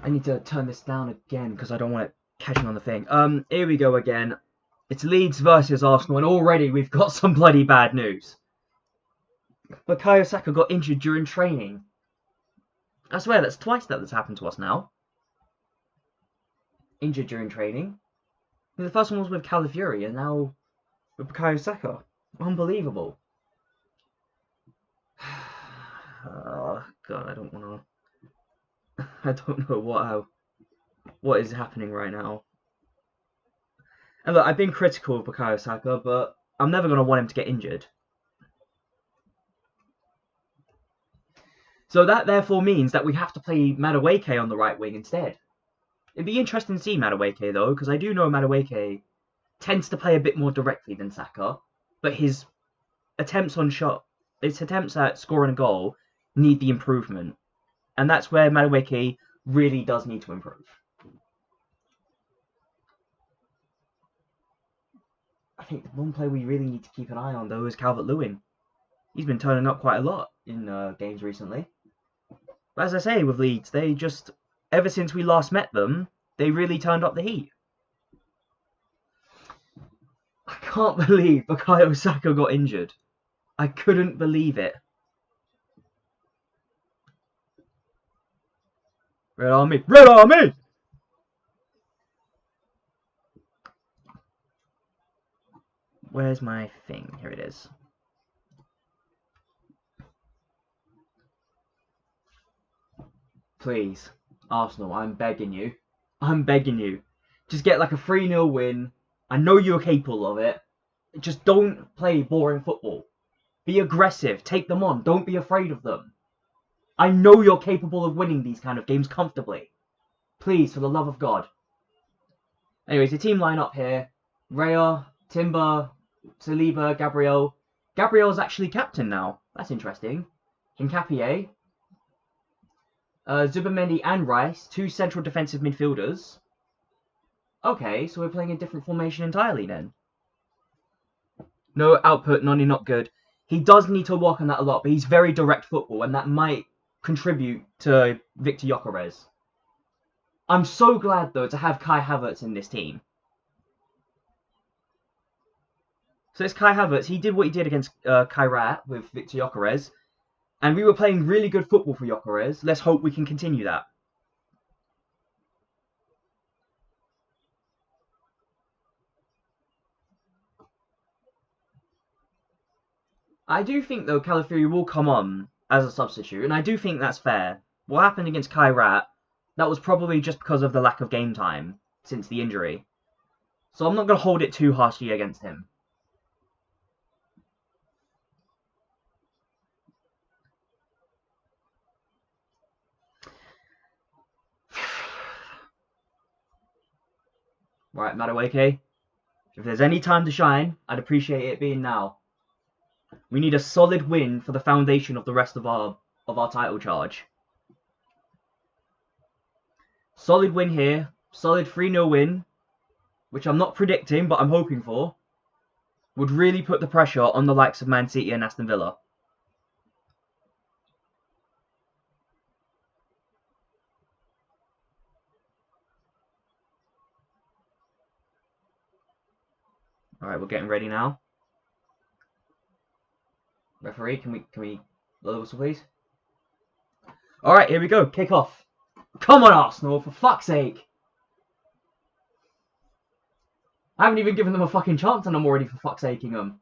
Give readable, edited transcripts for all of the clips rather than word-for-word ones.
I need to turn this down again because I don't want it catching on the thing. Here we go again. It's Leeds versus Arsenal, and already we've got some bloody bad news. Bukayo Saka got injured during training. I swear, that's twice that's happened to us now. Injured during training. And the first one was with Calafiori, and now with Bukayo Saka. Unbelievable. Oh, God, I don't want to... I don't know what is happening right now. And look, I've been critical of Bukayo Saka, but I'm never going to want him to get injured. So that therefore means that we have to play Madueke on the right wing instead. It'd be interesting to see Madueke though, because I do know Madueke tends to play a bit more directly than Saka, but his attempts at scoring a goal need the improvement. And that's where Madueke really does need to improve. I think the one player we really need to keep an eye on though is Calvert-Lewin. He's been turning up quite a lot in games recently. But as I say with Leeds, they just, ever since we last met them, they really turned up the heat. I can't believe Bukayo Saka got injured. I couldn't believe it. Red Army! Red Army! Where's my thing? Here it is. Please, Arsenal, I'm begging you. I'm begging you. Just get like a 3-0 win. I know you're capable of it. Just don't play boring football. Be aggressive. Take them on. Don't be afraid of them. I know you're capable of winning these kind of games comfortably. Please, for the love of God. Anyways, the team lineup here. Raya, Timber, Saliba, Gabriel. Gabriel's actually captain now. That's interesting. Hincapié. Zubimendi and Rice, 2 central defensive midfielders. Okay, so we're playing a different formation entirely then. No output, Noni not good. He does need to work on that a lot, but he's very direct football, and that might contribute to Victor Gyökeres. I'm so glad, though, to have Kai Havertz in this team. So it's Kai Havertz. He did what he did against Kairat with Victor Gyökeres. And we were playing really good football for Gyökeres. Let's hope we can continue that. I do think, though, Calafiori will come on as a substitute, and I do think that's fair. What happened against Kairat, that was probably just because of the lack of game time since the injury. So I'm not going to hold it too harshly against him. Right, Madueke. If there's any time to shine, I'd appreciate it being now. We need a solid win for the foundation of the rest of our title charge. Solid win here. Solid 3-0 win, which I'm not predicting, but I'm hoping for, would really put the pressure on the likes of Man City and Aston Villa. Alright, we're getting ready now. Referee, can we blow the whistle, please? Alright, here we go. Kick off. Come on, Arsenal, for fuck's sake. I haven't even given them a fucking chance and I'm already for fuck's saking them.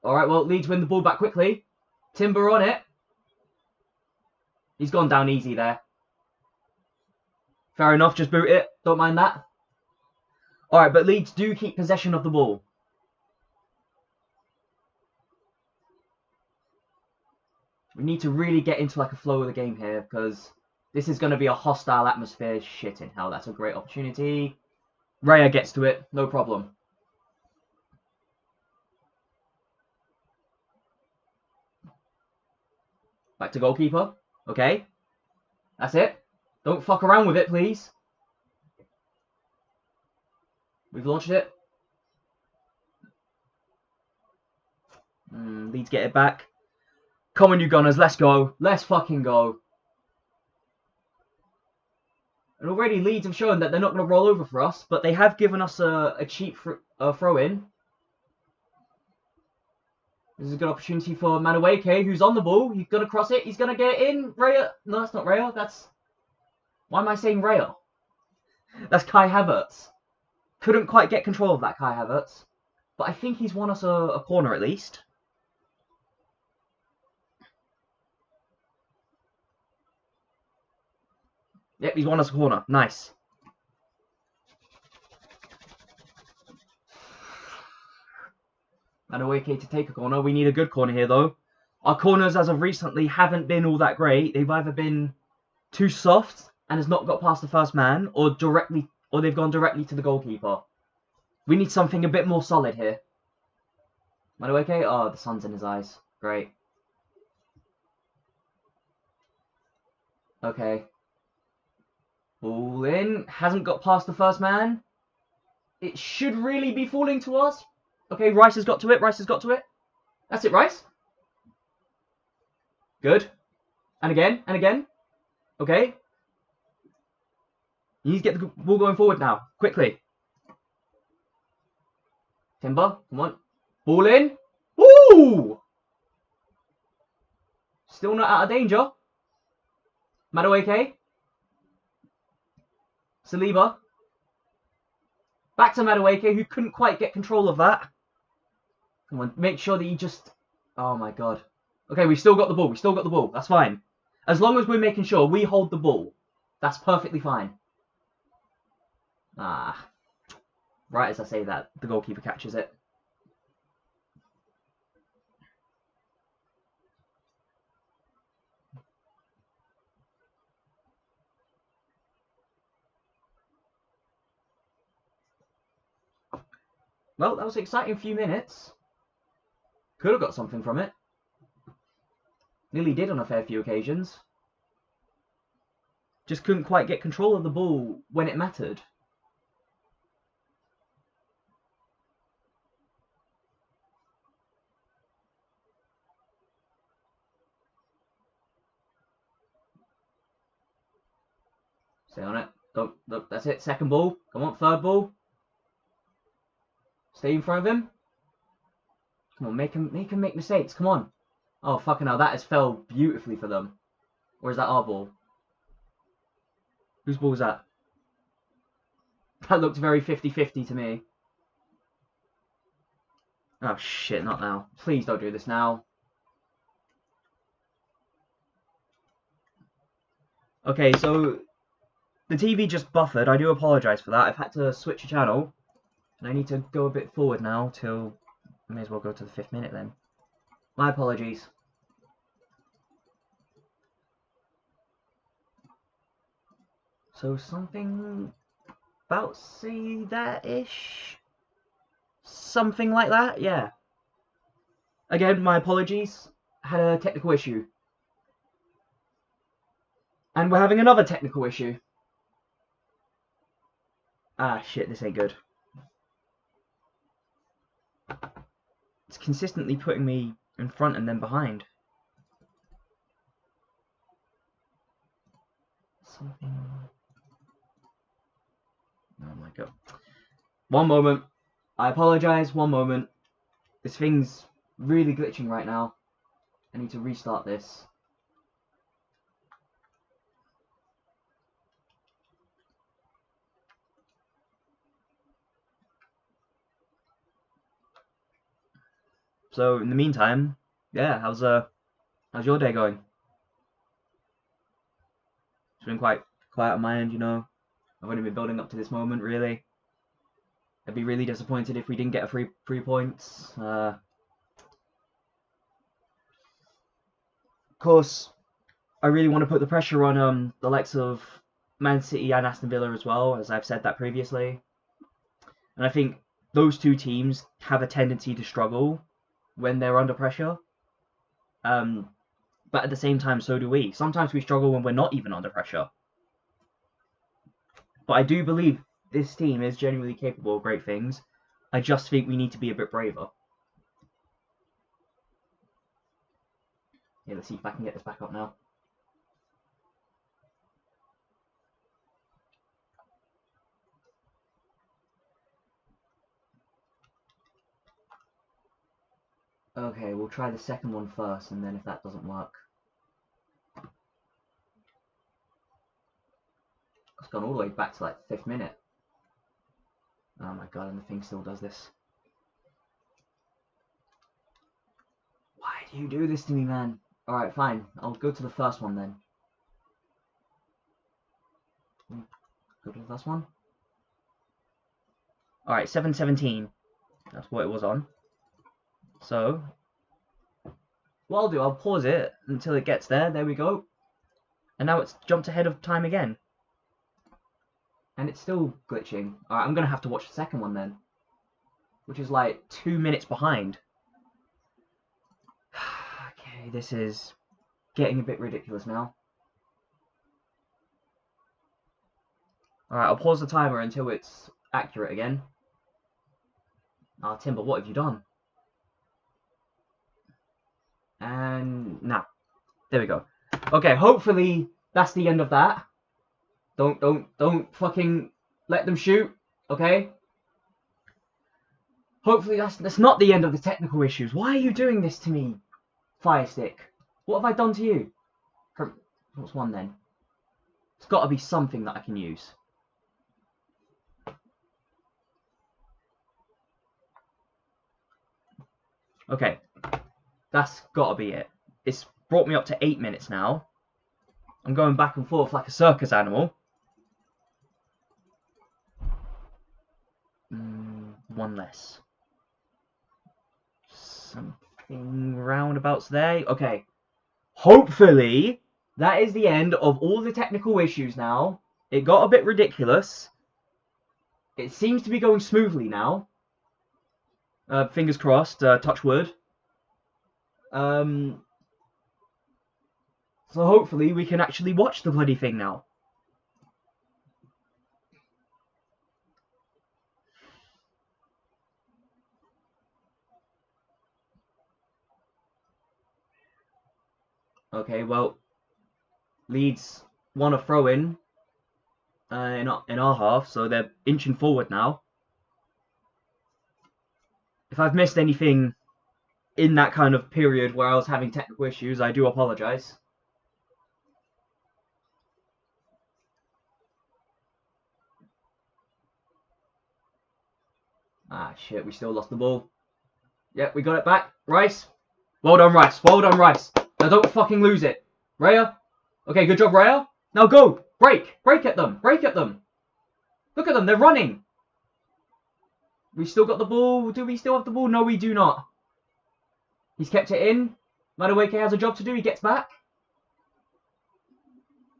Alright, well, Leeds win the ball back quickly. Timber on it. He's gone down easy there. Fair enough, just boot it. Don't mind that. Alright, but Leeds do keep possession of the ball. We need to really get into like a flow of the game here because this is going to be a hostile atmosphere. Shit in hell, that's a great opportunity. Raya gets to it, no problem. Back to goalkeeper. Okay. That's it. Don't fuck around with it, please. We've launched it. Leeds get it back. Come on, you Gunners. Let's go. Let's fucking go. And already Leeds have shown that they're not going to roll over for us, but they have given us a cheap throw-in. This is a good opportunity for Madueke, who's on the ball. He's going to cross it. He's going to get it in. Raya. No, that's not Raya. That's... Why am I saying Raya? That's Kai Havertz. Couldn't quite get control of that Kai Havertz. But I think he's won us a corner at least. Yep, he's won us a corner. Nice. Madueke to take a corner. We need a good corner here, though. Our corners, as of recently, haven't been all that great. They've either been too soft and has not got past the first man, or they've gone directly to the goalkeeper. We need something a bit more solid here. Madueke? Oh, the sun's in his eyes. Great. Okay. Ball in. Hasn't got past the first man. It should really be falling to us. Okay, Rice has got to it. Rice has got to it. That's it, Rice. Good. And again. And again. Okay. You need to get the ball going forward now. Quickly. Timber. Come on. Ball in. Woo! Still not out of danger. Madueke. Saliba. Back to Madueke, who couldn't quite get control of that. Come on, make sure that you just... Oh my god. Okay, we've still got the ball. We've still got the ball. That's fine. As long as we're making sure we hold the ball, that's perfectly fine. Ah. Right as I say that, the goalkeeper catches it. Well, that was an exciting few minutes. Could have got something from it. Nearly did on a fair few occasions. Just couldn't quite get control of the ball when it mattered. Stay on it. Don't, look, that's it. Second ball. Come on, third ball. Stay in front of him. Come on, make him make mistakes. Come on. Oh, fucking hell. That has fell beautifully for them. Or is that our ball? Whose ball is that? That looked very 50-50 to me. Oh, shit. Not now. Please don't do this now. Okay, so the TV just buffered. I do apologise for that. I've had to switch a channel. And I need to go a bit forward now till... I may as well go to the 5th minute then. My apologies. So something about say that-ish? Something like that, yeah. Again, my apologies. I had a technical issue. And we're having another technical issue. Ah, shit, this ain't good. It's consistently putting me in front and then behind. Something... Oh my god. One moment. I apologise, one moment. This thing's really glitching right now. I need to restart this. So in the meantime, yeah, how's your day going? It's been quite quiet on my end, you know. I've only been building up to this moment, really. I'd be really disappointed if we didn't get a 3 points. Of course, I really want to put the pressure on the likes of Man City and Aston Villa as well, as I've said that previously. And I think those two teams have a tendency to struggle when they're under pressure. But at the same time, so do we. Sometimes we struggle when we're not even under pressure. But I do believe this team is genuinely capable of great things. I just think we need to be a bit braver. Yeah, let's see if I can get this back up now. Okay, we'll try the second one first, and then if that doesn't work. It's gone all the way back to like the 5th minute. Oh my god, and the thing still does this. Why do you do this to me, man? Alright, fine. I'll go to the first one then. Go to the first one. Alright, 7:17. That's what it was on. So, what I'll do, I'll pause it until it gets there. There we go. And now it's jumped ahead of time again. And it's still glitching. Alright, I'm going to have to watch the second one then. Which is like 2 minutes behind. Okay, this is getting a bit ridiculous now. Alright, I'll pause the timer until it's accurate again. Ah, Timber, what have you done? And now, there we go. Okay, hopefully that's the end of that. Don't fucking let them shoot, okay? Hopefully that's not the end of the technical issues. Why are you doing this to me, Fire Stick? What have I done to you? What's one then? It's got to be something that I can use. Okay, that's got to be it. It's brought me up to 8 minutes now. I'm going back and forth like a circus animal. One less. Something roundabouts there. Okay. Hopefully, that is the end of all the technical issues now. It got a bit ridiculous. It seems to be going smoothly now. Fingers crossed, touch wood. So hopefully we can actually watch the bloody thing now. Okay, well, Leeds won a throw-in in our half, so they're inching forward now. If I've missed anything in that kind of period where I was having technical issues, I do apologise. Ah, shit, we still lost the ball. Yep, we got it back. Rice. Well done, Rice. Well done, Rice. Now don't fucking lose it. Raya. Okay, good job, Raya. Now go. Break. Break at them. Break at them. Look at them. They're running. We still got the ball. Do we still have the ball? No, we do not. He's kept it in. Madueke has a job to do. He gets back.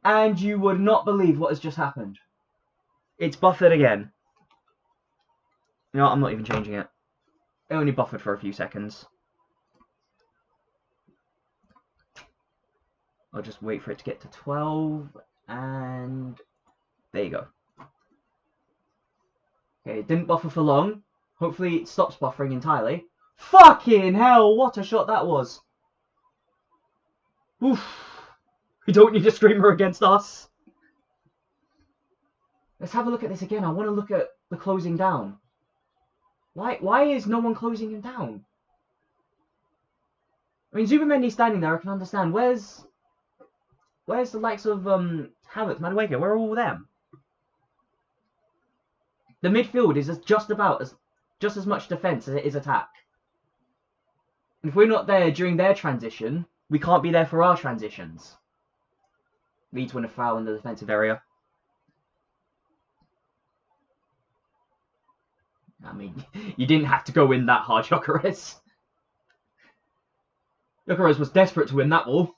And you would not believe what has just happened. It's buffered again. You know what? I'm not even changing it. It only buffered for a few seconds. I'll just wait for it to get to 12. And there you go. Okay, it didn't buffer for long. Hopefully it stops buffering entirely. Fucking hell, what a shot that was. Oof. We don't need a screamer against us. Let's have a look at this again. I want to look at the closing down. Why is no one closing him down? I mean, Zubamendi's standing there, I can understand. Where's the likes of Havertz, Madueke? Where are all them? The midfield is just as much defence as it is attack. And if we're not there during their transition, we can't be there for our transitions. Leeds win a foul in the defensive area. I mean, you didn't have to go in that hard, Gyökeres. Gyökeres was desperate to win that ball.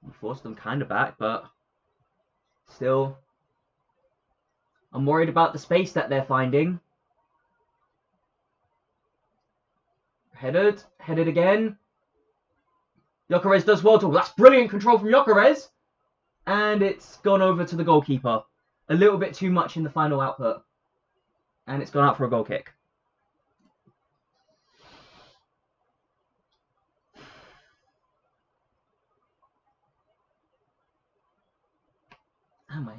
We forced them kind of back, but still, I'm worried about the space that they're finding. Headed again. Gyökeres does well too. That's brilliant control from Gyökeres. And it's gone over to the goalkeeper. A little bit too much in the final output. And it's gone out for a goal kick. Am I?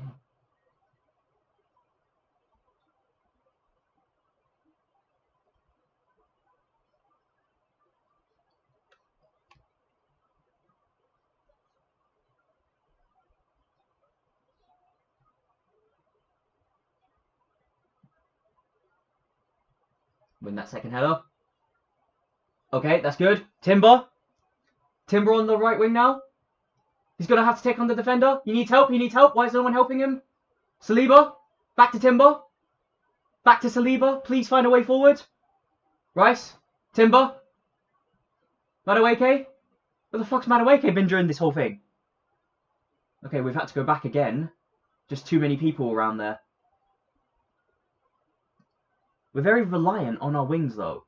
Win that second header. Okay, that's good. Timber. Timber on the right wing now. He's going to have to take on the defender. He needs help. He needs help. Why is no one helping him? Saliba. Back to Timber. Back to Saliba. Please find a way forward. Rice. Timber. Madueke. Where the fuck's Madueke been during this whole thing? Okay, we've had to go back again. Just too many people around there. We're very reliant on our wings, though.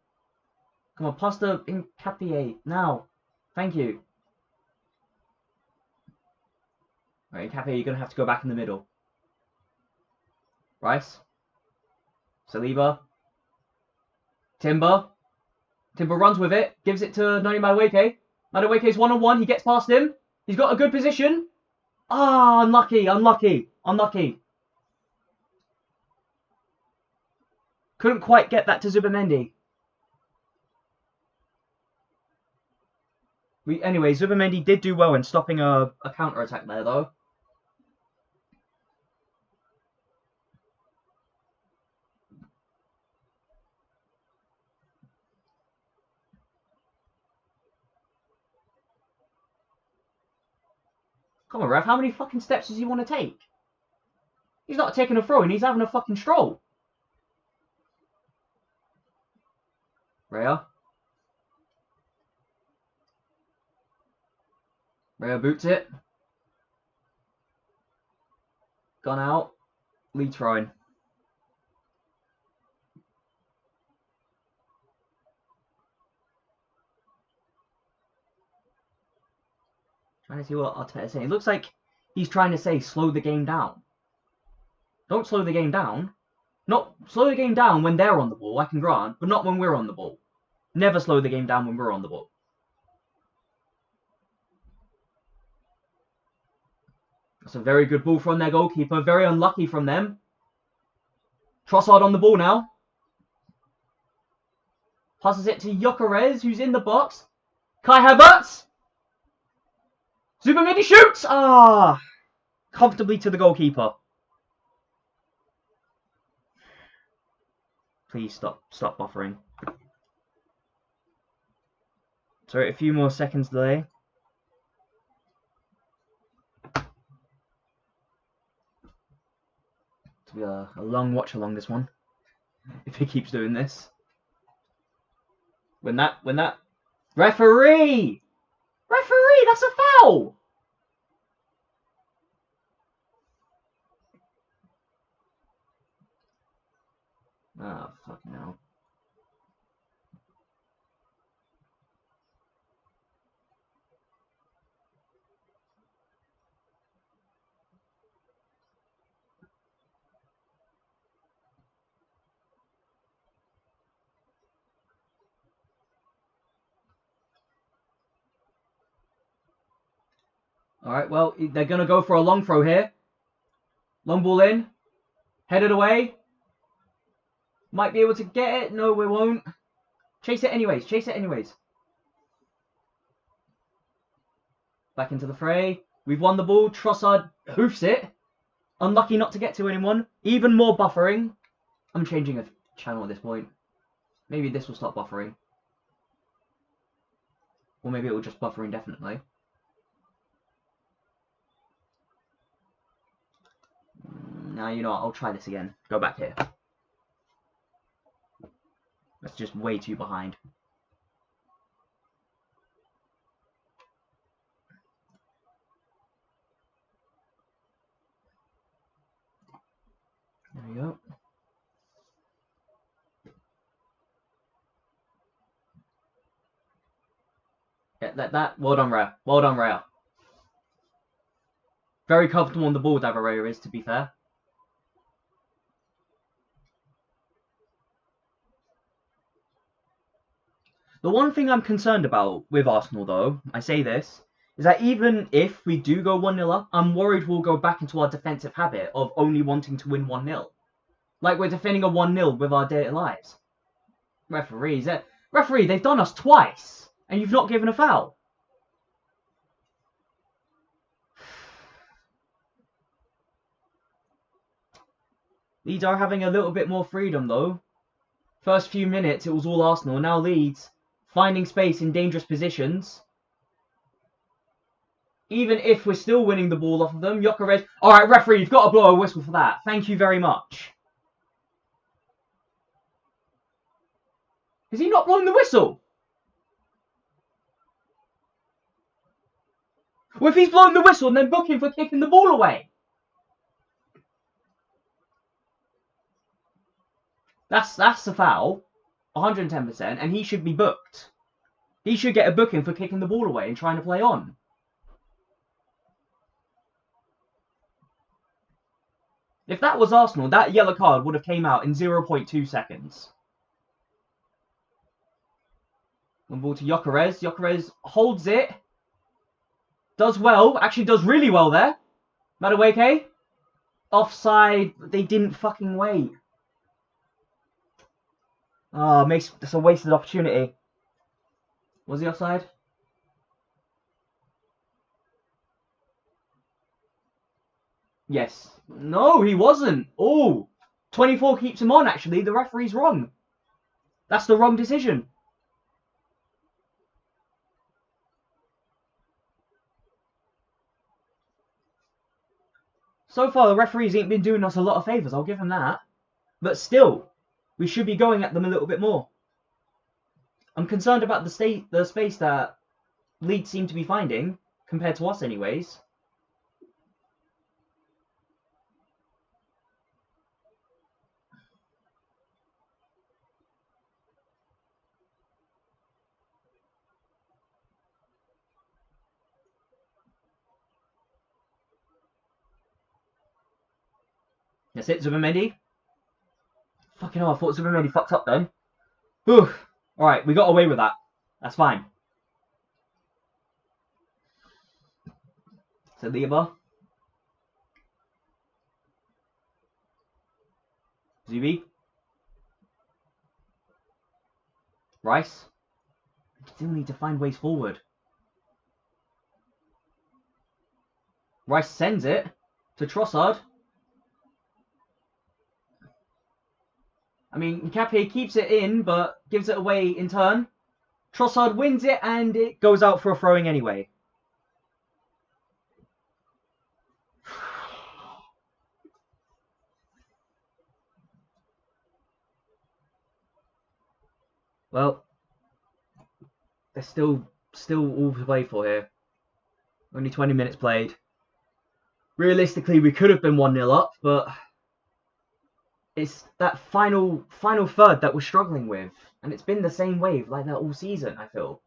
Come on, pass the Incapié now. Thank you. Right, Incapié, you're going to have to go back in the middle. Rice. Saliba. Timber. Timber runs with it. Gives it to Noni Madueke. Madueke's one-on-one. He gets past him. He's got a good position. Ah, unlucky, unlucky, unlucky. Couldn't quite get that to Zubamendi. Anyway, Zubamendi did do well in stopping a counter-attack there, though. Come on, ref, how many fucking steps does he want to take? He's not taking a throw and he's having a fucking stroll. Raya. Raya boots it. Gone out. Leeds throwing. Trying to see what Arteta's saying. It looks like he's trying to say slow the game down. Don't slow the game down. Not slow the game down when they're on the ball, I can grant, but not when we're on the ball. Never slow the game down when we're on the ball. That's a very good ball from their goalkeeper. Very unlucky from them. Trossard on the ball now. Passes it to Gyökeres, who's in the box. Kai Havertz. Zubamendi shoots! Ah! Comfortably to the goalkeeper. Please stop buffering. Sorry, a few more seconds delay. It'll be a long watch along this one. If he keeps doing this. When that referee! Referee, that's a foul! Ah, fucking hell. Alright, well, they're going to go for a long throw here. Long ball in. Headed away. Might be able to get it. No, we won't. Chase it anyways. Chase it anyways. Back into the fray. We've won the ball. Trossard hoofs it. Unlucky not to get to anyone. Even more buffering. I'm changing a channel at this point. Maybe this will stop buffering. Or maybe it will just buffer indefinitely. Now, you know what? I'll try this again. Go back here. That's just way too behind. There we go. Yeah, that. Well done, Raya. Well done, Raya. Very comfortable on the ball, Davaraya is, to be fair. The one thing I'm concerned about with Arsenal, though, I say this, is that even if we do go 1-0 up, I'm worried we'll go back into our defensive habit of only wanting to win 1-0. Like we're defending a 1-0 with our daily lives. Referee, they've done us twice, and you've not given a foul. Leeds are having a little bit more freedom, though. First few minutes, it was all Arsenal. Now Leeds finding space in dangerous positions. Even if we're still winning the ball off of them, Gyökeres... Alright, referee, you've got to blow a whistle for that. Thank you very much. Is he not blowing the whistle? Well, if he's blowing the whistle, then book him for kicking the ball away. That's a foul. 110%, and he should be booked. He should get a booking for kicking the ball away and trying to play on. If that was Arsenal, that yellow card would have came out in 0.2 seconds. One ball to Gyökeres. Gyökeres holds it. Does well. Actually does really well there. Madueke. Offside. They didn't fucking wait. Oh, that's a wasted opportunity. Was he offside? Yes. No, he wasn't. Oh, 24 keeps him on, actually. The referee's wrong. That's the wrong decision. So far, the referees ain't been doing us a lot of favours. I'll give them that. But still, we should be going at them a little bit more. I'm concerned about the space that Leeds seem to be finding, compared to us anyways. That's it, Zubimendi. Fucking hell, I thought Zubimendi fucked up then. Whew. Alright, we got away with that. That's fine. Saliba. Zubi. Rice. Still need to find ways forward. Rice sends it to Trossard. I mean, Nkapé keeps it in, but gives it away in turn. Trossard wins it, and it goes out for a throwing anyway. Well, there's still all to play for here. Only 20 minutes played. Realistically, we could have been 1-0 up, but it's that final third that we're struggling with. And it's been the same wave like that all season, I feel.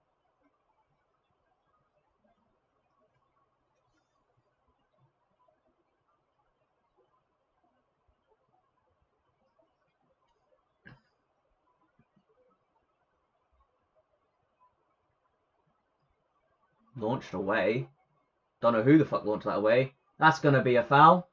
Launched away. Don't know who the fuck launched that away. That's going to be a foul.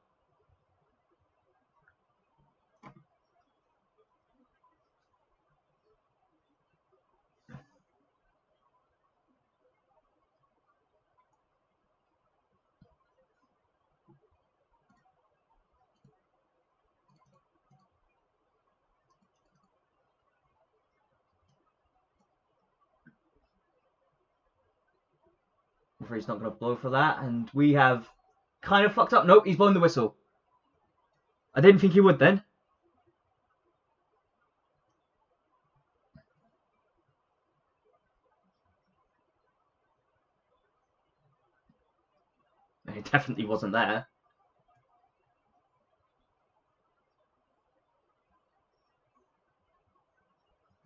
Referee's not going to blow for that, and we have kind of fucked up. Nope, he's blown the whistle. I didn't think he would then. It definitely wasn't there.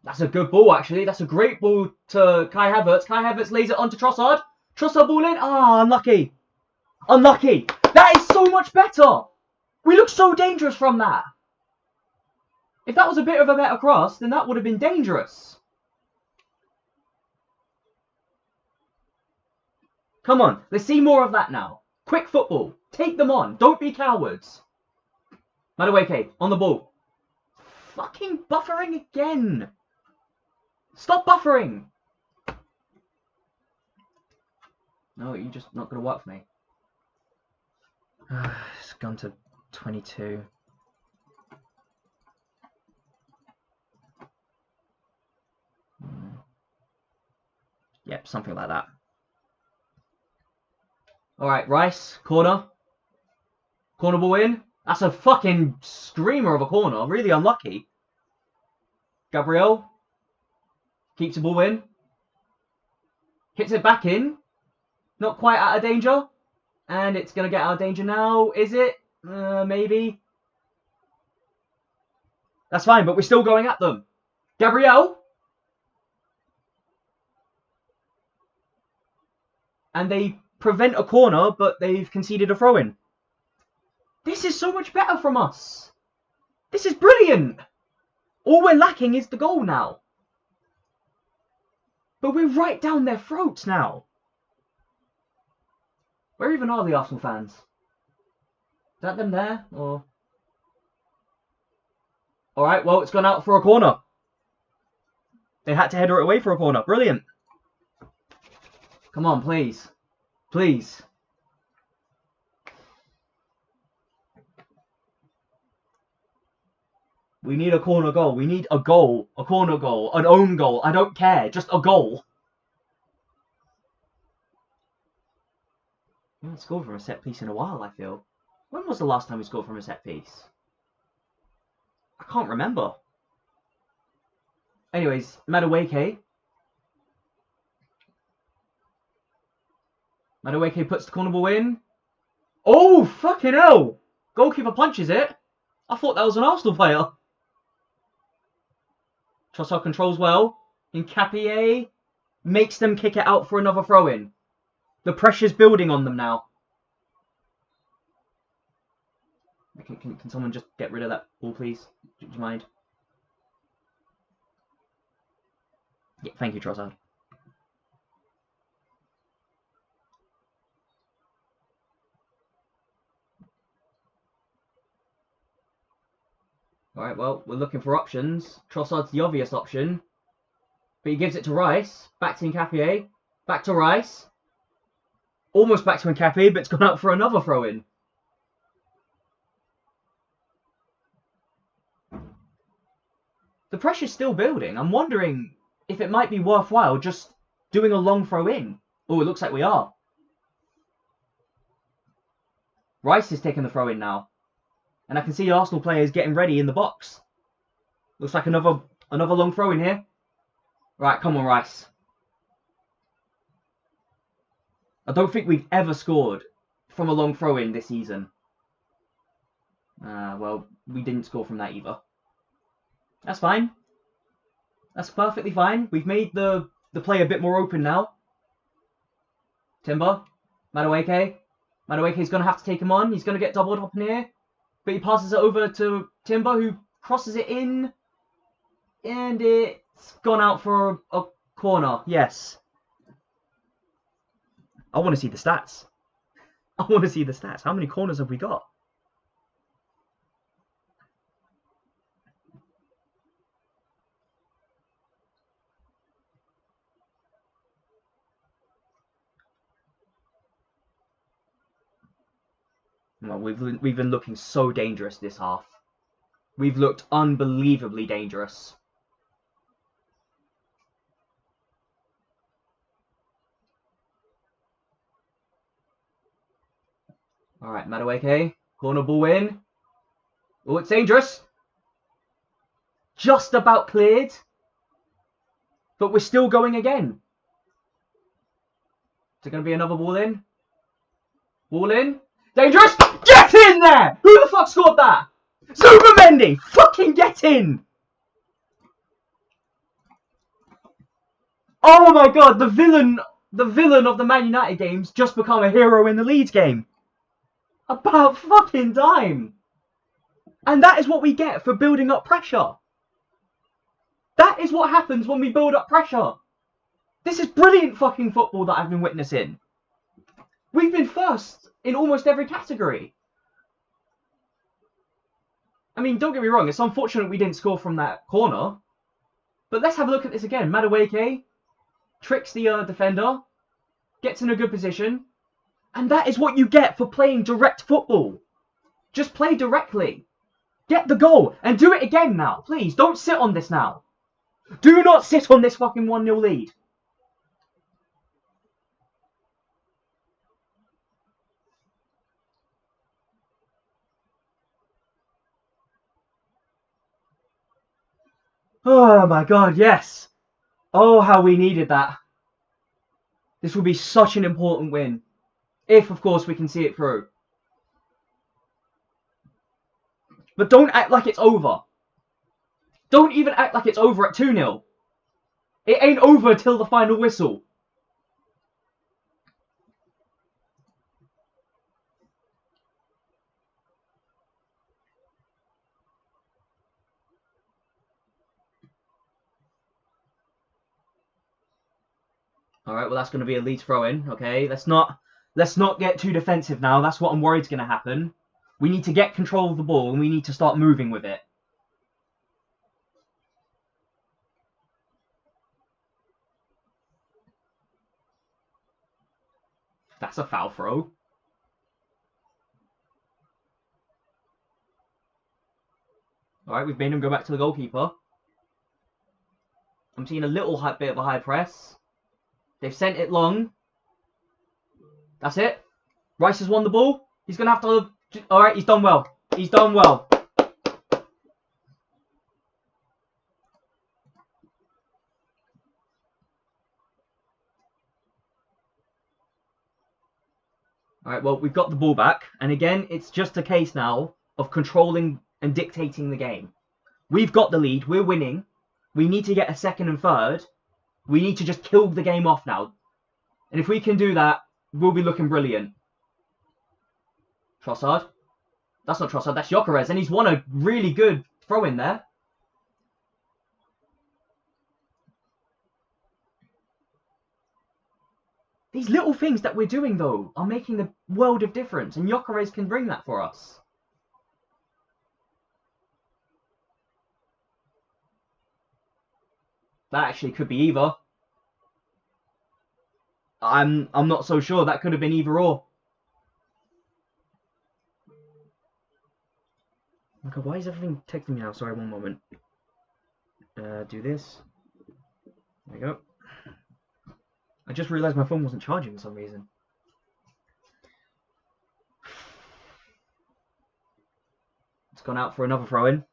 That's a good ball, actually. That's a great ball to Kai Havertz. Kai Havertz lays it onto Trossard. Trossard ball in. Ah, unlucky. Unlucky. That is so much better. We look so dangerous from that. If that was a bit of a better cross, then that would have been dangerous. Come on, let's see more of that now. Quick football. Take them on. Don't be cowards. Madueke, on the ball. Fucking buffering again. Stop buffering. No, you're just not going to work for me. It's gone to 22. Yep, something like that. Alright, Rice, corner. Corner ball in. That's a fucking screamer of a corner. Really unlucky. Gabriel. Keeps the ball in. Hits it back in. Not quite out of danger. And it's going to get out of danger now. Is it? Maybe. That's fine, but we're still going at them. Gabriel. And they prevent a corner, but they've conceded a throw-in. This is so much better from us. This is brilliant. All we're lacking is the goal now. But we're right down their throats now. Where even are the Arsenal fans? Is that them there? Or... Alright, well, it's gone out for a corner. They had to header it away for a corner. Brilliant. Come on, please. Please. We need a corner goal. We need a goal. A corner goal. An own goal. I don't care. Just a goal. We haven't scored from a set piece in a while, I feel. When was the last time we scored from a set piece? I can't remember. Anyways, Madueke. Madueke puts the corner ball in. Oh, fucking hell! Goalkeeper punches it. I thought that was an Arsenal player. Trossard controls well. Nkapie makes them kick it out for another throw-in. The pressure's building on them now. Can someone just get rid of that ball, please? Do you mind? Yeah, thank you, Trossard. Alright, well, we're looking for options. Trossard's the obvious option. But he gives it to Rice. Back to Nkapie. Back to Rice. Almost back to Nkapie, but it's gone out for another throw-in. The pressure's still building. I'm wondering if it might be worthwhile just doing a long throw-in. Oh, it looks like we are. Rice is taking the throw-in now. And I can see Arsenal players getting ready in the box. Looks like another long throw in here. Right, come on, Rice. I don't think we've ever scored from a long throw in this season. Well, we didn't score from that either. That's fine. That's perfectly fine. We've made the play a bit more open now. Timber. Madueke. Madueke's going to have to take him on. He's going to get doubled up in here. But he passes it over to Timber, who crosses it in. And it's gone out for a corner. Yes. I want to see the stats. I want to see the stats. How many corners have we got? Well, we've been looking so dangerous this half. We've looked unbelievably dangerous. Alright, Madueke. Corner ball in. Oh, it's dangerous. Just about cleared. But we're still going again. Is it going to be another ball in? Ball in. Dangerous! Get in there! Who the fuck scored that? Zubimendi! Fucking get in! Oh my god, the villain of the Man United games just become a hero in the Leeds game. About fucking time. And that is what we get for building up pressure. That is what happens when we build up pressure. This is brilliant fucking football that I've been witnessing. We've been first in almost every category. I mean, don't get me wrong, it's unfortunate we didn't score from that corner. But let's have a look at this again. Madueke tricks the defender, gets in a good position. And that is what you get for playing direct football. Just play directly. Get the goal and do it again now. Please, don't sit on this now. Do not sit on this fucking 1-0 lead. Oh my god, yes. Oh, how we needed that. This will be such an important win. If, of course, we can see it through. But don't act like it's over. Don't even act like it's over at 2-0. It ain't over till the final whistle. Alright, well that's going to be a Leeds throw-in, okay? Let's not get too defensive now. That's what I'm worried is going to happen. We need to get control of the ball and we need to start moving with it. That's a foul throw. Alright, we've made him go back to the goalkeeper. I'm seeing a little bit of a high press. They've sent it long. That's it. Rice has won the ball. He's going to have to... Alright, he's done well. He's done well. Alright, well, we've got the ball back. And again, it's just a case now of controlling and dictating the game. We've got the lead. We're winning. We need to get a second and third. We need to just kill the game off now. And if we can do that, we'll be looking brilliant. Trossard. That's not Trossard, that's Gyökeres. And he's won a really good throw in there. These little things that we're doing, though, are making the world of difference. And Gyökeres can bring that for us. That actually could be either. I'm not so sure. That could have been either or. Okay, why is everything texting me now? Sorry, one moment. Do this. There we go. I just realised my phone wasn't charging for some reason. It's gone out for another throw-in.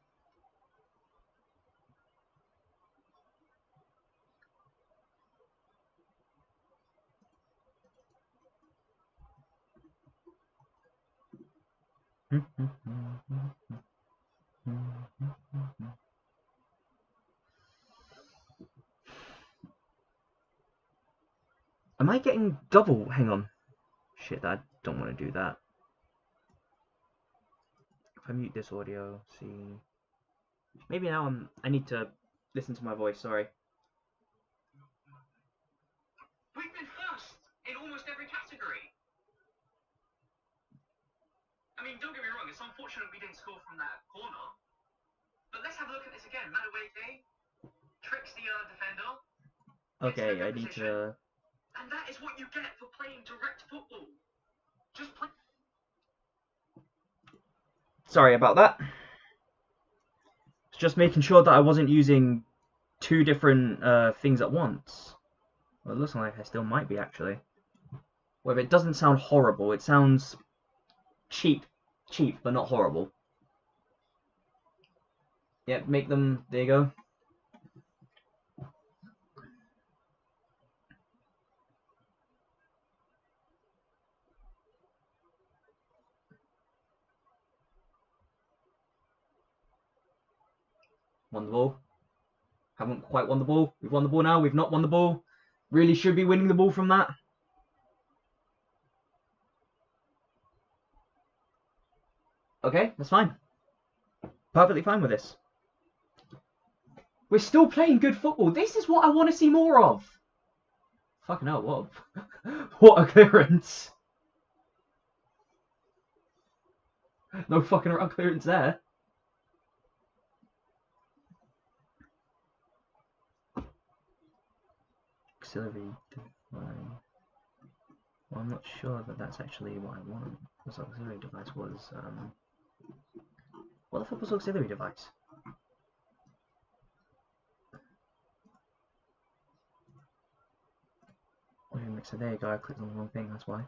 Am I getting double? Hang on. Shit, I don't want to do that. If I mute this audio, see. Maybe now I need to listen to my voice, sorry. We've been first in almost every category. I mean, don't get me wrong, it's unfortunate we didn't score from that corner. But let's have a look at this again. Madueke tricks the defender. Okay, I need to... And that is what you get for playing direct football. Just play... Sorry about that. It's just making sure that I wasn't using two different things at once. Well, it looks like I still might be, actually. Well, if it doesn't sound horrible, it sounds cheap. Cheap, but not horrible. Yep, make them... There you go. Won the ball. Haven't quite won the ball. We've won the ball now. We've not won the ball. Really should be winning the ball from that. Okay, that's fine. Perfectly fine with this. We're still playing good football. This is what I want to see more of. Fucking hell, what? What a clearance. No fucking around clearance there. Auxiliary device. Well, I'm not sure that that's actually what I want. This auxiliary device was. What the fuck was auxiliary device? Audio mixer. There you go. I clicked on the wrong thing. That's why.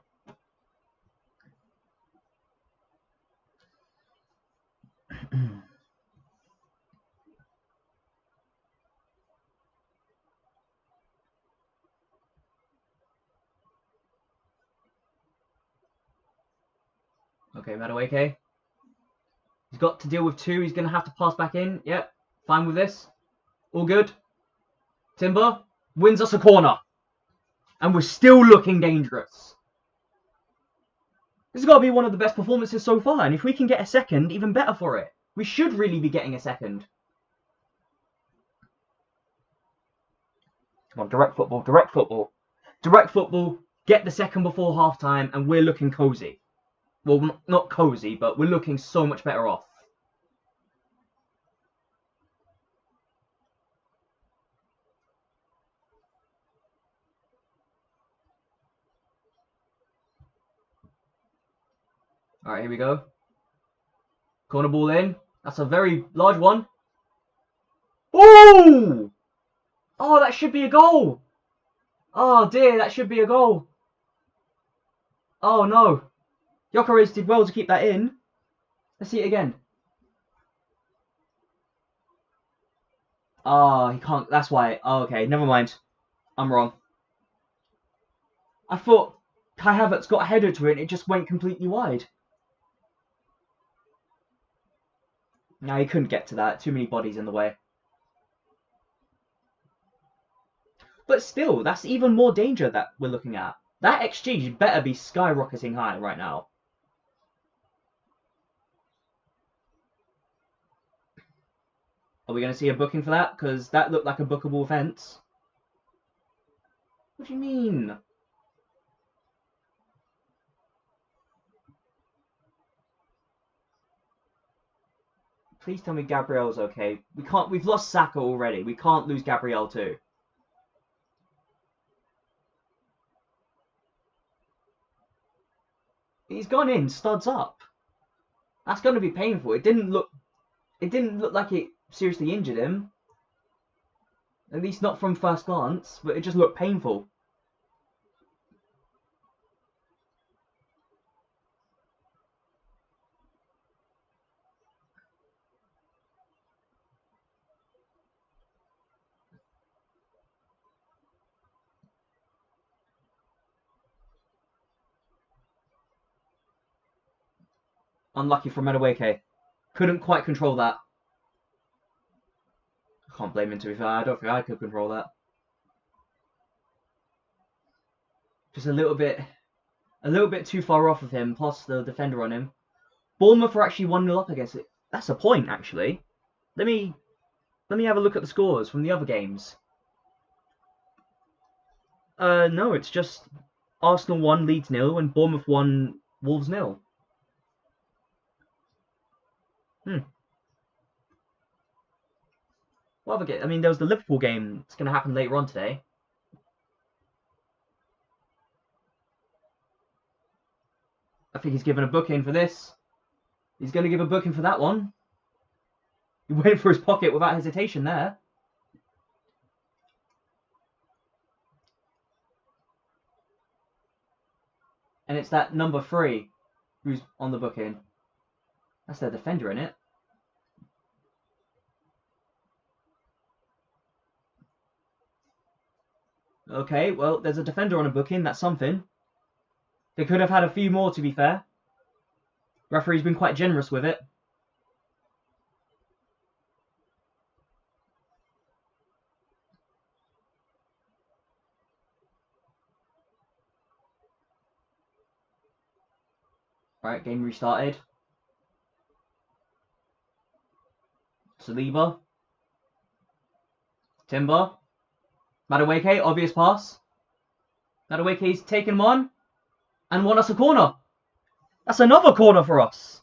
Okay, Madueke. He's got to deal with two. He's going to have to pass back in. Yep. Fine with this. All good. Timber wins us a corner. And we're still looking dangerous. This has got to be one of the best performances so far. And if we can get a second, even better for it. We should really be getting a second. Come on, direct football, direct football. Direct football, get the second before half-time, and we're looking cosy. Well, not cosy, but we're looking so much better off. Alright, here we go. Corner ball in. That's a very large one. Ooh! Oh, that should be a goal. Oh dear, that should be a goal. Oh no. Gyökeres did well to keep that in. Let's see it again. Oh, he can't. That's why. Oh, okay, never mind. I'm wrong. I thought Kai Havertz got a header to it and it just went completely wide. No, he couldn't get to that. Too many bodies in the way. But still, that's even more danger that we're looking at. That XG better be skyrocketing high right now. Are we going to see a booking for that? Because that looked like a bookable offence. What do you mean? Please tell me Gabriel's okay. We can't. We've lost Saka already. We can't lose Gabriel too. He's gone in, studs up. That's going to be painful. It didn't look like it seriously injured him. At least not from first glance, but it just looked painful. Unlucky for Madueke. Couldn't quite control that. I can't blame him, to be fair. I don't think I could control that. Just a little bit too far off of him, plus the defender on him. Bournemouth are actually 1-0 up against it. That's a point, actually. Let me have a look at the scores from the other games. No, it's just Arsenal 1, Leeds 0, and Bournemouth 1, Wolves 0. What other game? I mean, there was the Liverpool game. It's going to happen later on today. I think he's given a booking for this. He's going to give a booking for that one. He went for his pocket without hesitation there. And it's that number 3 who's on the booking. That's their defender in it. Okay, well, there's a defender on a booking. That's something. They could have had a few more, to be fair. Referee's been quite generous with it. Right, game restarted. Saliba. Timber. Madueke, obvious pass. Madueke's taken him on and won us a corner. That's another corner for us.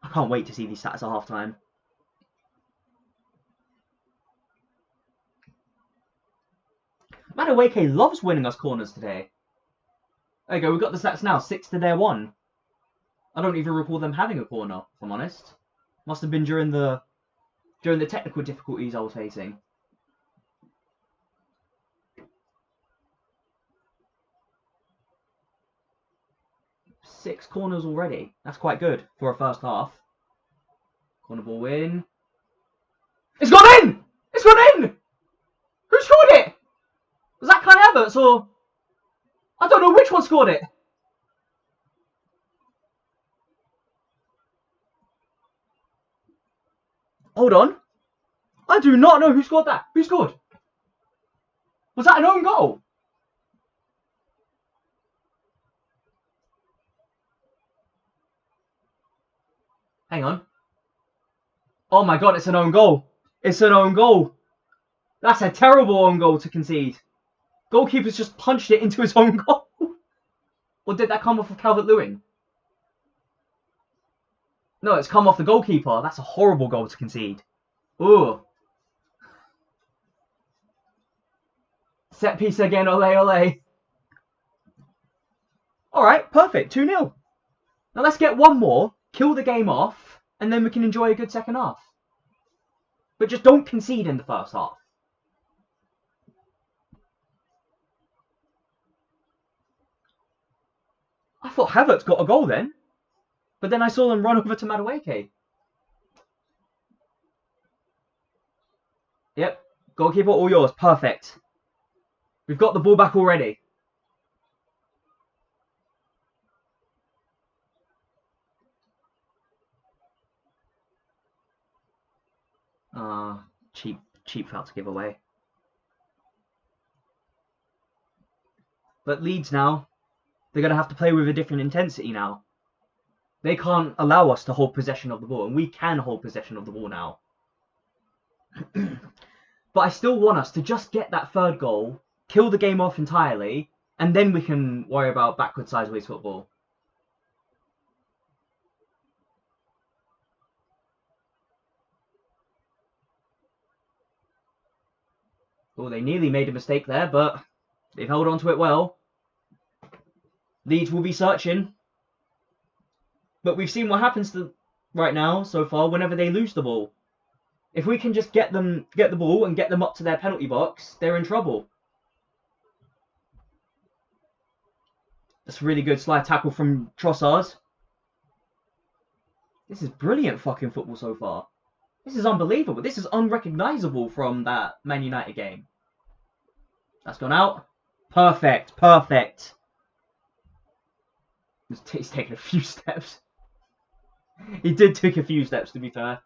I can't wait to see these stats at half time. Madueke loves winning us corners today. There you go, we've got the stats now. 6 to their 1. I don't even recall them having a corner, if I'm honest. Must have been during the technical difficulties I was facing. Six corners already. That's quite good for a first half. Corner ball in. It's gone in! It's gone in! Who scored it? Was that Kai Havertz or... I don't know which one scored it. Hold on. I do not know who scored that. Who scored? Was that an own goal? Hang on. Oh my god, it's an own goal. It's an own goal. That's a terrible own goal to concede. Goalkeeper's just punched it into his own goal. Or did that come off of Calvert-Lewin? No, it's come off the goalkeeper. That's a horrible goal to concede. Ooh. Set piece again, ole ole. Alright, perfect. 2-0. Now let's get one more, kill the game off, and then we can enjoy a good second half. But just don't concede in the first half. I thought Havertz got a goal then. But then I saw them run over to Madueke. Yep. Goalkeeper, all yours. Perfect. We've got the ball back already. Cheap foul to give away. But Leeds now, they're going to have to play with a different intensity now. They can't allow us to hold possession of the ball, and we can hold possession of the ball now. But I still want us to just get that third goal, kill the game off entirely, and then we can worry about backward sideways football. Oh, they nearly made a mistake there, but they've held on to it well. Leeds will be searching. But we've seen what happens to right now so far whenever they lose the ball. If we can just get the ball and get them up to their penalty box, they're in trouble. That's a really good slide tackle from Trossard. This is brilliant fucking football so far. This is unbelievable. This is unrecognisable from that Man United game. That's gone out. Perfect. Perfect. He's taken a few steps. He did take a few steps, to be fair.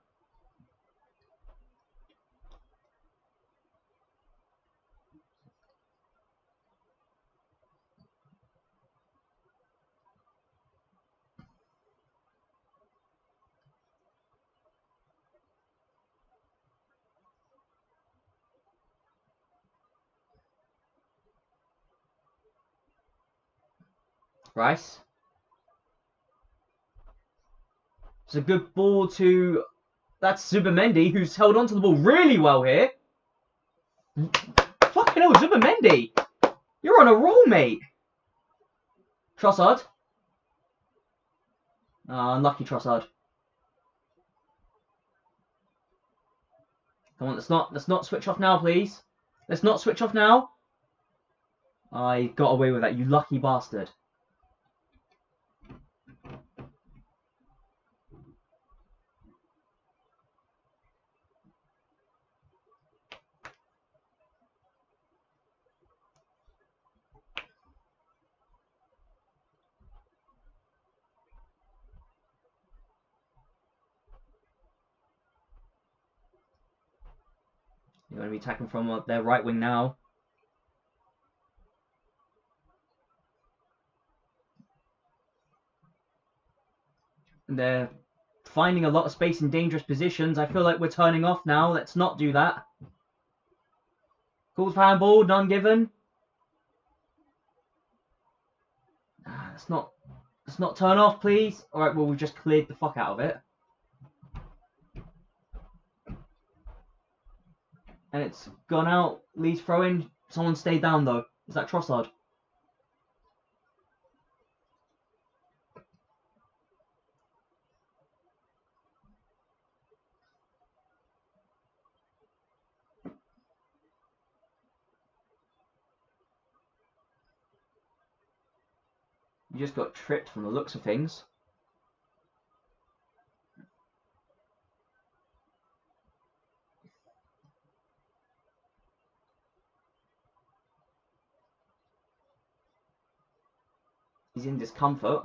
Rice. It's a good ball to... That's Zubimendi, who's held onto the ball really well here. Fucking hell, Zubimendi! You're on a roll, mate. Trossard. Unlucky Trossard. Come on, let's not switch off now, please. Let's not switch off now. I got away with that, you lucky bastard. You're going to be attacking from their right wing now. They're finding a lot of space in dangerous positions. I feel like we're turning off now. Let's not do that. Calls for handball, none given. Let's not turn off, please. Alright, well, we've just cleared the fuck out of it. And it's gone out. Leeds throwing. Someone stayed down, though. Is that Trossard? You just got tripped from the looks of things. He's in discomfort.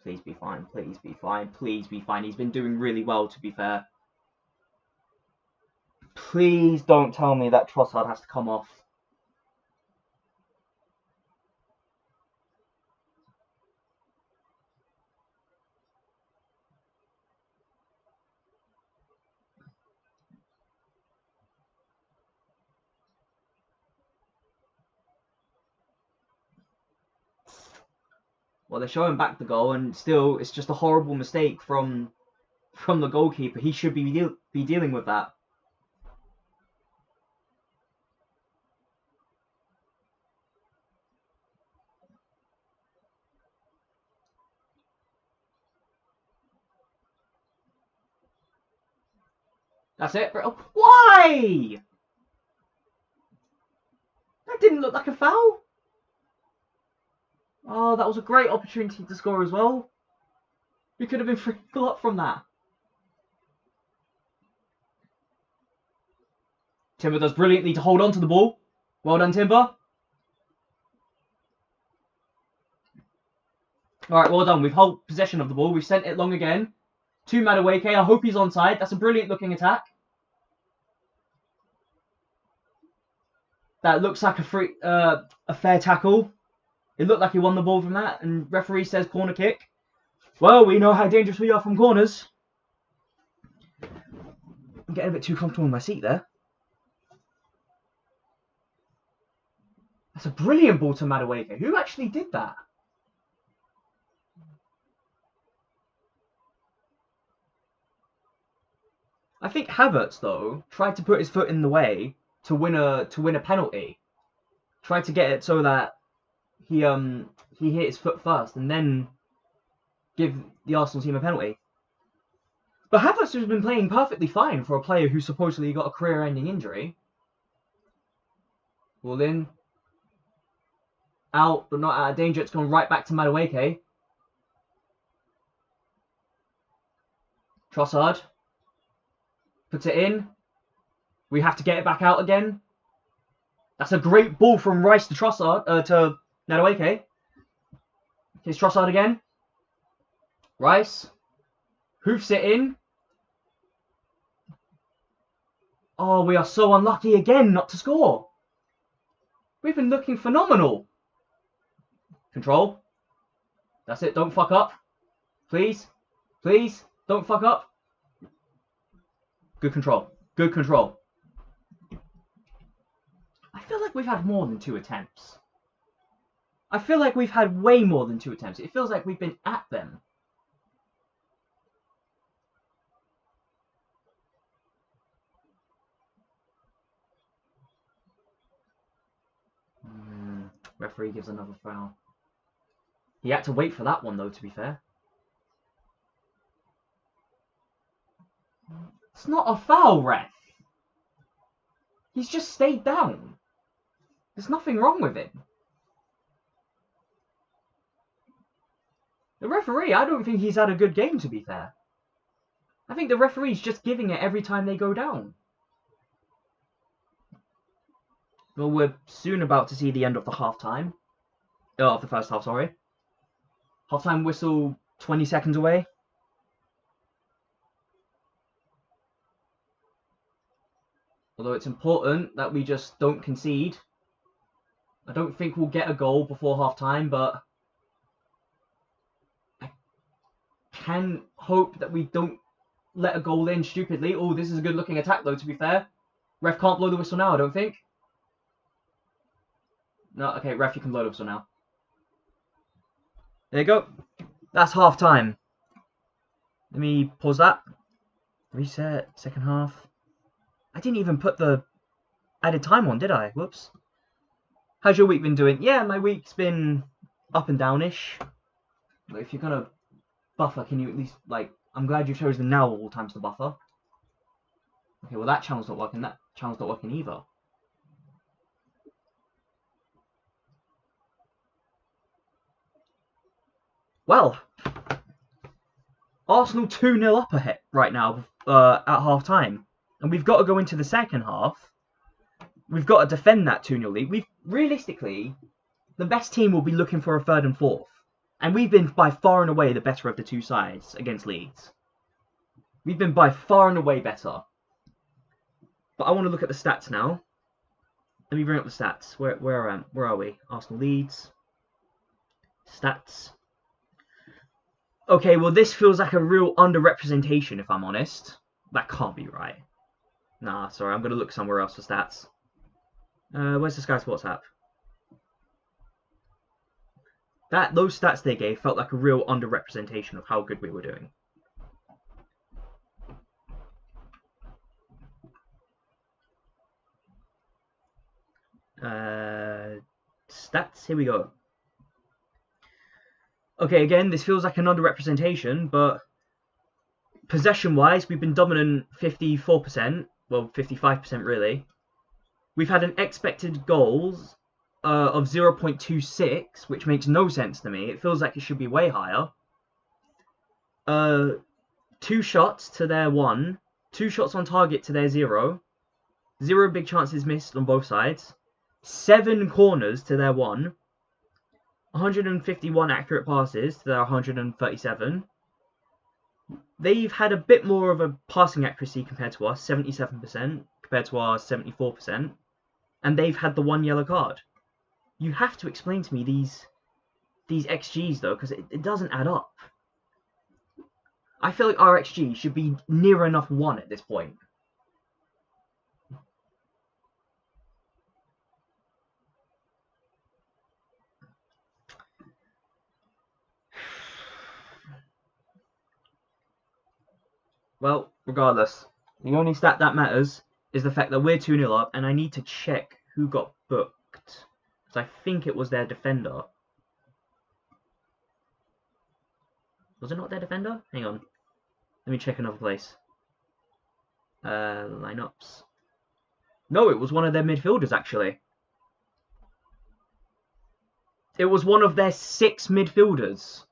Please be fine. Please be fine. Please be fine. He's been doing really well, to be fair. Please don't tell me that Trossard has to come off. Well, they're showing back the goal, and still, it's just a horrible mistake from the goalkeeper. He should be dealing with that. That's it. Why? That didn't look like a foul. Oh, that was a great opportunity to score as well. We could have been 3-0 up from that. Timber does brilliantly to hold on to the ball. Well done, Timber. Alright, well done. We've held possession of the ball. We've sent it long again. To Madueke. I hope he's onside. That's a brilliant looking attack. That looks like a fair tackle. It looked like he won the ball from that, and referee says corner kick. Well, we know how dangerous we are from corners. I'm getting a bit too comfortable in my seat there. That's a brilliant ball to Madueke. Who actually did that? I think Havertz, though, tried to put his foot in the way to win a penalty. Tried to get it so that he hit his foot first and then give the Arsenal team a penalty. But Havertz has been playing perfectly fine for a player who supposedly got a career-ending injury. Ball in. Out, but not out of danger. It's gone right back to Madueke. Trossard. Puts it in. We have to get it back out again. That's a great ball from Rice to Trossard, to Madueke. Here's Trossard again. Rice. Hoofs it in. Oh, we are so unlucky again not to score. We've been looking phenomenal. Control. That's it. Don't fuck up. Please. Please. Don't fuck up. Good control. Good control. I feel like we've had more than 2 attempts. I feel like we've had way more than 2 attempts. It feels like we've been at them. Referee gives another foul. He had to wait for that one, though, to be fair. It's not a foul, ref. He's just stayed down. There's nothing wrong with him. The referee, I don't think he's had a good game, to be fair. I think the referee's just giving it every time they go down. Well, we're soon about to see the end of the half-time. Of the first half, sorry. Half-time whistle 20 seconds away. Although it's important that we just don't concede. I don't think we'll get a goal before half-time, but can hope that we don't let a goal in stupidly. Oh, this is a good looking attack though, to be fair. Ref can't blow the whistle now, I don't think. No, okay, ref, you can blow the whistle now. There you go. That's half time. Let me pause that. Reset, second half. I didn't even put the added time on, did I? Whoops. How's your week been doing? Yeah, my week's been up and downish. But if you're gonna buffer, can you at least, like, I'm glad you chose the now all times to buffer. Okay, well that channel's not working, that channel's not working either. Well, Arsenal 2-0 up ahead right now at half time. And we've got to go into the second half. We've got to defend that 2-0 lead. Realistically, the best team will be looking for a third and fourth. And we've been by far and away the better of the two sides against Leeds. We've been by far and away better. But I want to look at the stats now. Let me bring up the stats. Where are we? Arsenal Leeds. Stats. Okay, well this feels like a real underrepresentation if I'm honest. That can't be right. Nah, sorry, I'm going to look somewhere else for stats. Where's the Sky Sports app? Those stats they gave felt like a real underrepresentation of how good we were doing. Stats, here we go. Okay, again, this feels like an underrepresentation, but possession-wise, we've been dominant 54%, well, 55% really. We've had an expected goals of 0.26, which makes no sense to me. It feels like it should be way higher. 2 shots to their 1, 2 shots on target to their 0, 0 big chances missed on both sides, 7 corners to their 1, 151 accurate passes to their 137. They've had a bit more of a passing accuracy compared to us, 77%, compared to our 74%. And they've had the 1 yellow card. You have to explain to me these XGs, though, because it doesn't add up. I feel like our XG should be near enough 1 at this point. Well, regardless, the only stat that matters is the fact that we're 2-0 up, and I need to check who got booked. Because I think it was their defender. Was it not their defender? Hang on. Let me check another place. Lineups. No, it was one of their midfielders, actually. It was one of their 6 midfielders.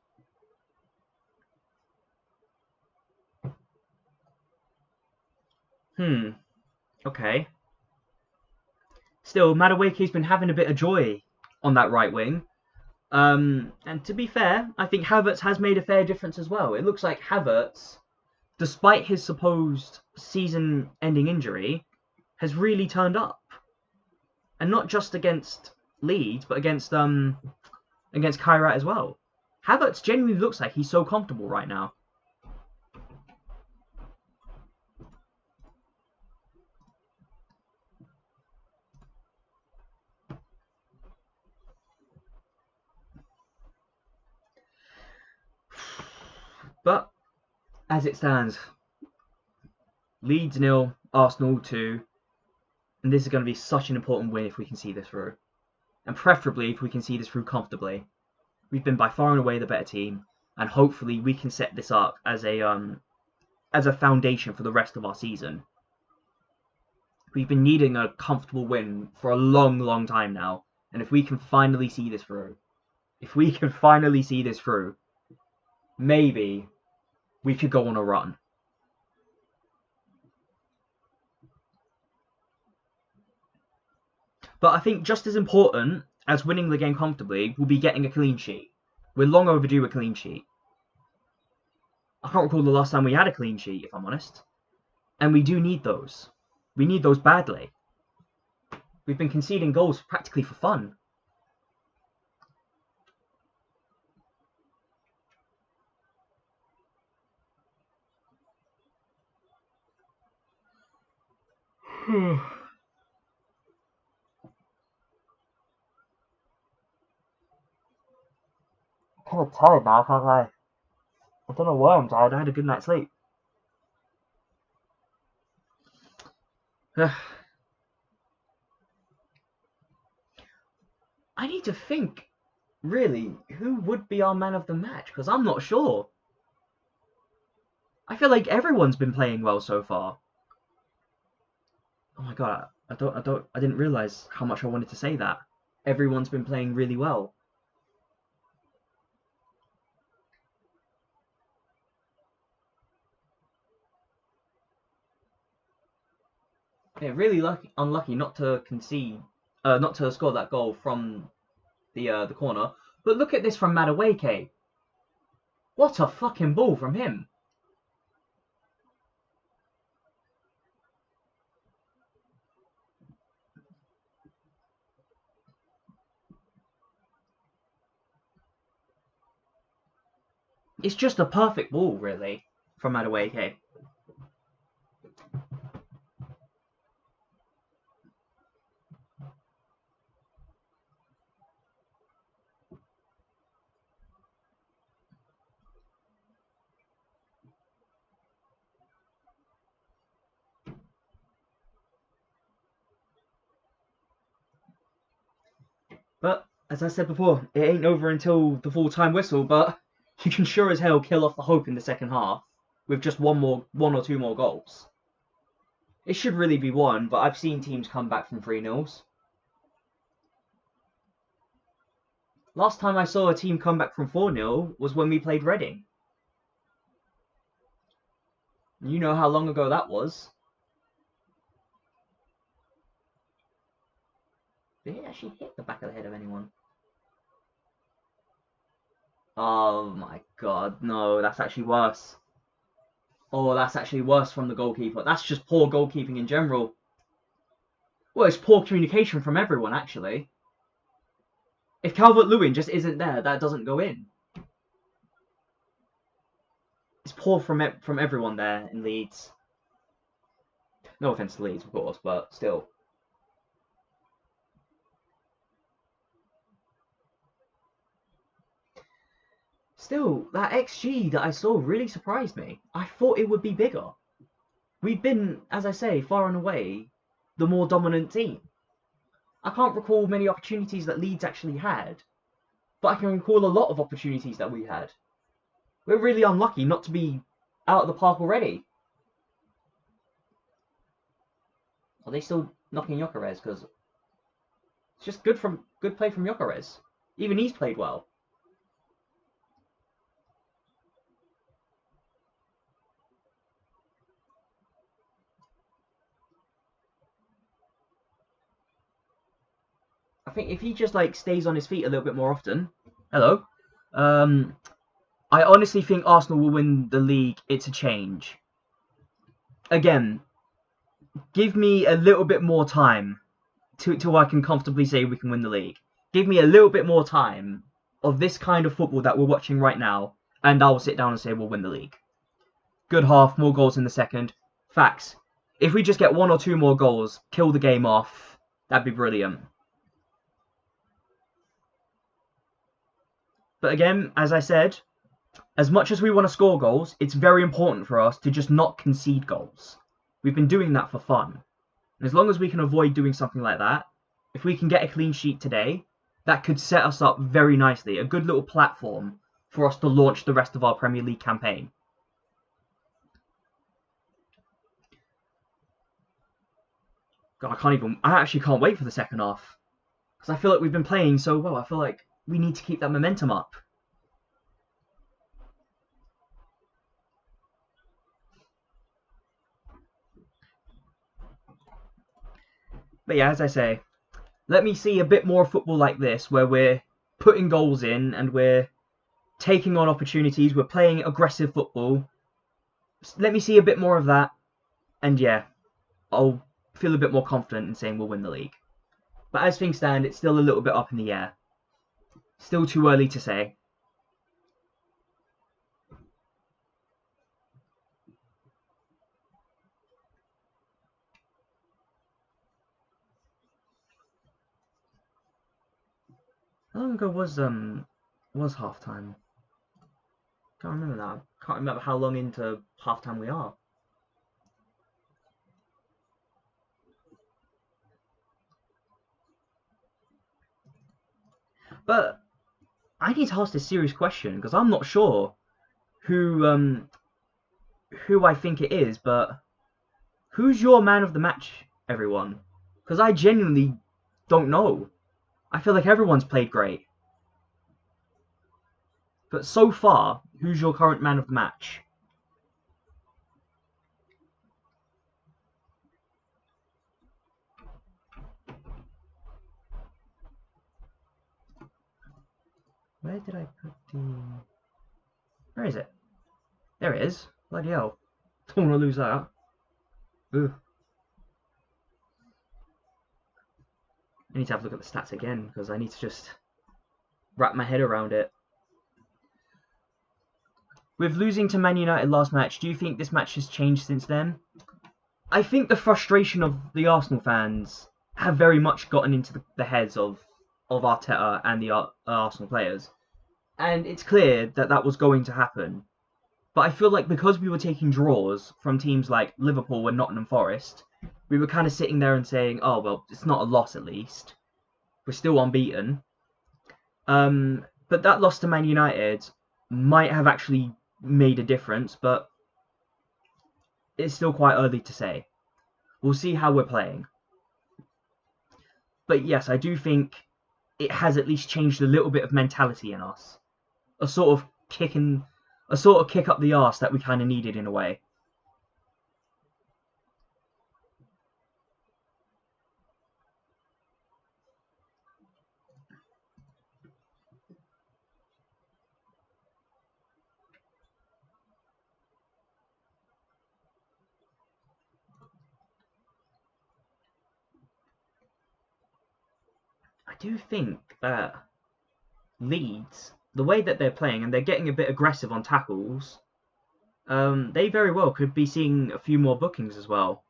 Okay. Still, Madueke's been having a bit of joy on that right wing. And to be fair, I think Havertz has made a fair difference as well. It looks like Havertz, despite his supposed season-ending injury, has really turned up. And not just against Leeds, but against Kairat as well. Havertz genuinely looks like he's so comfortable right now. But, as it stands, Leeds 0, Arsenal 2, and this is going to be such an important win if we can see this through. And preferably if we can see this through comfortably. We've been by far and away the better team, and hopefully we can set this up as a foundation for the rest of our season. We've been needing a comfortable win for a long, long time now, and if we can finally see this through, maybe we could go on a run. But I think just as important as winning the game comfortably will be getting a clean sheet. We're long overdue a clean sheet. I can't recall the last time we had a clean sheet, if I'm honest. And we do need those. We need those badly. We've been conceding goals practically for fun. Kind of tired now, I can't lie. I don't know why I'm tired. I had a good night's sleep. I need to think, really, who would be our man of the match? Because I'm not sure. I feel like everyone's been playing well so far. Oh my god, I didn't realize how much I wanted to say that. Everyone's been playing really well. Yeah, really unlucky not to concede, not to score that goal from the corner. But look at this from Madueke. What a fucking ball from him. It's just a perfect ball, really, from Madueke. But as I said before, it ain't over until the full-time whistle. But you can sure as hell kill off the hope in the second half with just one or two more goals. It should really be one, but I've seen teams come back from 3-0s. Last time I saw a team come back from 4-0 was when we played Reading. You know how long ago that was. Did it actually hit the back of the head of anyone? Oh my god, no, that's actually worse. Oh, that's actually worse from the goalkeeper. That's just poor goalkeeping in general. Well, it's poor communication from everyone, actually. If Calvert-Lewin just isn't there, that doesn't go in. It's poor from everyone there in Leeds. No offense to Leeds, of course, but still. Still, that XG that I saw really surprised me. I thought it would be bigger. We've been, as I say, far and away the more dominant team. I can't recall many opportunities that Leeds actually had, but I can recall a lot of opportunities that we had. We're really unlucky not to be out of the park already. Are they still knocking Gyökeres? Because it's just good play from Gyökeres. Even he's played well. I think if he just like stays on his feet a little bit more often. Hello. Um, I honestly think Arsenal will win the league. It's a change. Again, give me a little bit more time till I can comfortably say we can win the league. Give me a little bit more time of this kind of football that we're watching right now, and I'll sit down and say we'll win the league. Good half, more goals in the second. Facts. If we just get one or two more goals, kill the game off, that'd be brilliant. But again, as I said, as much as we want to score goals, it's very important for us to just not concede goals. We've been doing that for fun. And as long as we can avoid doing something like that, if we can get a clean sheet today, that could set us up very nicely. A good little platform for us to launch the rest of our Premier League campaign. God, I actually can't wait for the second half. Because I feel like we've been playing so well. I feel like we need to keep that momentum up. But yeah, as I say, let me see a bit more football like this, where we're putting goals in and we're taking on opportunities, we're playing aggressive football. Let me see a bit more of that, and yeah, I'll feel a bit more confident in saying we'll win the league. But as things stand, it's still a little bit up in the air. Still too early to say. How long ago was half time? Can't remember that. Can't remember how long into half time we are. But I need to ask this serious question because I'm not sure who who I think it is, but who's your man of the match, everyone? Because I genuinely don't know. I feel like everyone's played great. But so far, who's your current man of the match? Where did I put the... Where is it? There it is. Bloody hell. Don't want to lose that. Ugh. I need to have a look at the stats again because I need to just wrap my head around it. With losing to Man United last match, do you think this match has changed since then? I think the frustration of the Arsenal fans have very much gotten into the heads of Arteta and the Arsenal players. And it's clear that that was going to happen. But I feel like because we were taking draws from teams like Liverpool and Nottingham Forest, we were kind of sitting there and saying, oh, well, it's not a loss at least. We're still unbeaten. But that loss to Man United might have actually made a difference, but it's still quite early to say. We'll see how we're playing. But yes, I do think it has at least changed a little bit of mentality in us. A sort of kick up the arse that we kind of needed in a way. I do think that Leeds, the way that they're playing, and they're getting a bit aggressive on tackles, they very well could be seeing a few more bookings as well.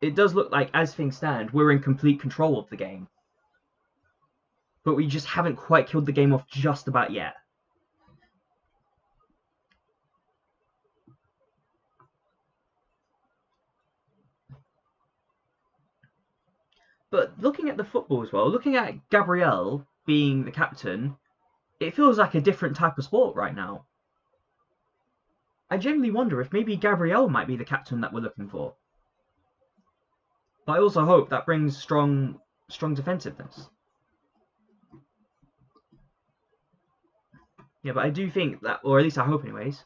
It does look like, as things stand, we're in complete control of the game. But we just haven't quite killed the game off just about yet. But looking at the football as well, looking at Gabriel being the captain, it feels like a different type of sport right now. I genuinely wonder if maybe Gabriel might be the captain that we're looking for. But I also hope that brings strong defensiveness. Yeah, but I do think that, or at least I hope anyways.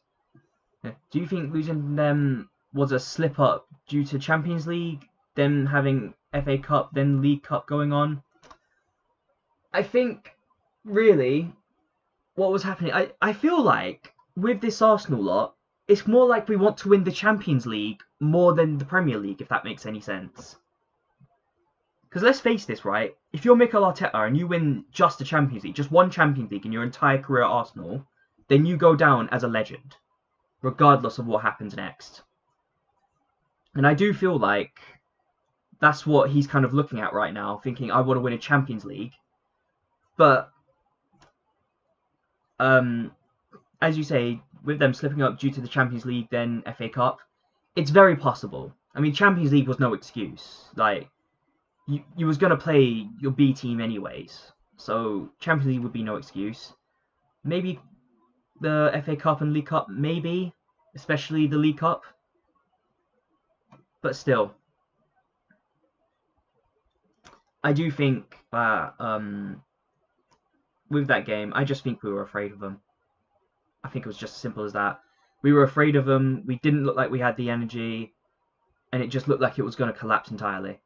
Yeah. Do you think losing them was a slip up due to Champions League, them having FA Cup, then League Cup going on? I think, really, what was happening, I feel like with this Arsenal lot, it's more like we want to win the Champions League more than the Premier League, if that makes any sense. Because let's face this, right? If you're Mikel Arteta and you win just the Champions League, just one Champions League in your entire career at Arsenal, then you go down as a legend, regardless of what happens next. And I do feel like that's what he's kind of looking at right now, thinking, I want to win a Champions League. But, as you say, with them slipping up due to the Champions League, then FA Cup, it's very possible. I mean, Champions League was no excuse. Like, you was going to play your B team anyways. So, Champions League would be no excuse. Maybe the FA Cup and League Cup, maybe. Especially the League Cup. But still. I do think that, with that game, I just think we were afraid of them. I think it was just as simple as that. We were afraid of them. We didn't look like we had the energy. And it just looked like it was going to collapse entirely.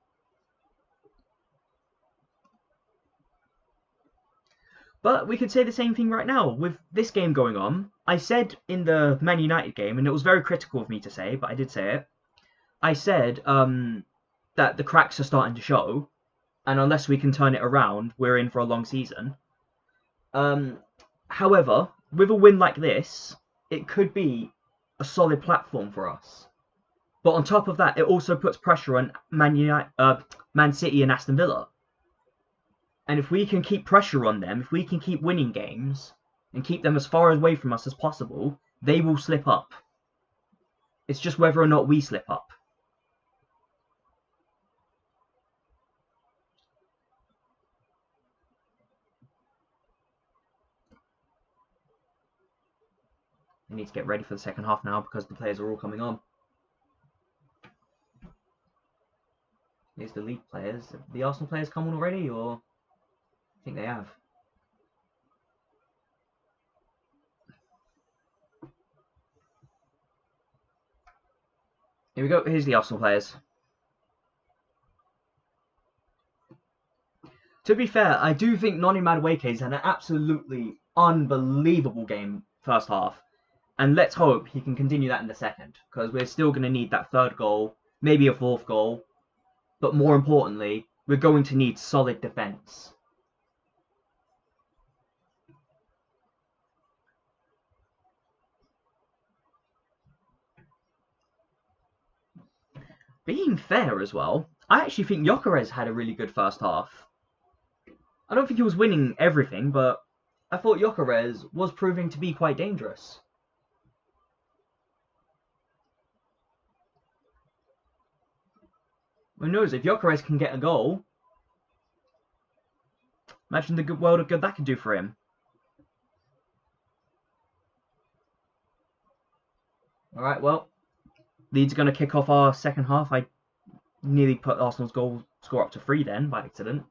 But we could say the same thing right now. With this game going on, I said in the Man United game, and it was very critical of me to say, but I did say it. I said that the cracks are starting to show. And unless we can turn it around, we're in for a long season. However, with a win like this, it could be a solid platform for us. But on top of that, it also puts pressure on Man City and Aston Villa. And if we can keep pressure on them, if we can keep winning games and keep them as far away from us as possible, they will slip up. It's just whether or not we slip up. We need to get ready for the second half now because the players are all coming on. Here's the League players. Have the Arsenal players come on already, or I think they have. Here we go. Here's the Arsenal players. To be fair, I do think Noni Madueke's had an absolutely unbelievable game first half. And let's hope he can continue that in the second, because we're still going to need that third goal, maybe a fourth goal. But more importantly, we're going to need solid defence. Being fair as well, I actually think Gyökeres had a really good first half. I don't think he was winning everything, but I thought Gyökeres was proving to be quite dangerous. Who knows, if Gyökeres can get a goal, imagine the world of good that could do for him. Alright, well, Leeds are going to kick off our second half. I nearly put Arsenal's goal score up to 3 then, by accident.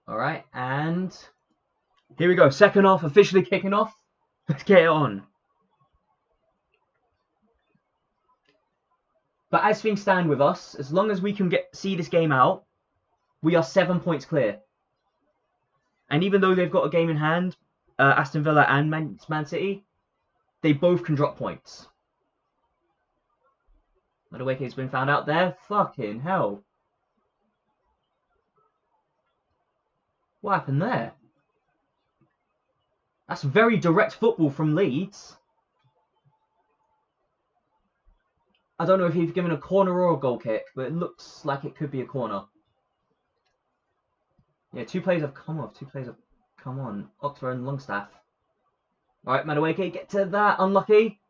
Alright, and here we go. Second half officially kicking off. Let's get it on. But as things stand with us, as long as we can see this game out, we are 7 points clear. And even though they've got a game in hand, Aston Villa and Man City, they both can drop points. Madueke's been found out there. Fucking hell. What happened there? That's very direct football from Leeds. I don't know if he's given a corner or a goal kick, but it looks like it could be a corner. Yeah, 2 players have come off. 2 players have come on. Oxford and Longstaff. Alright, Madueke, get to that. Unlucky.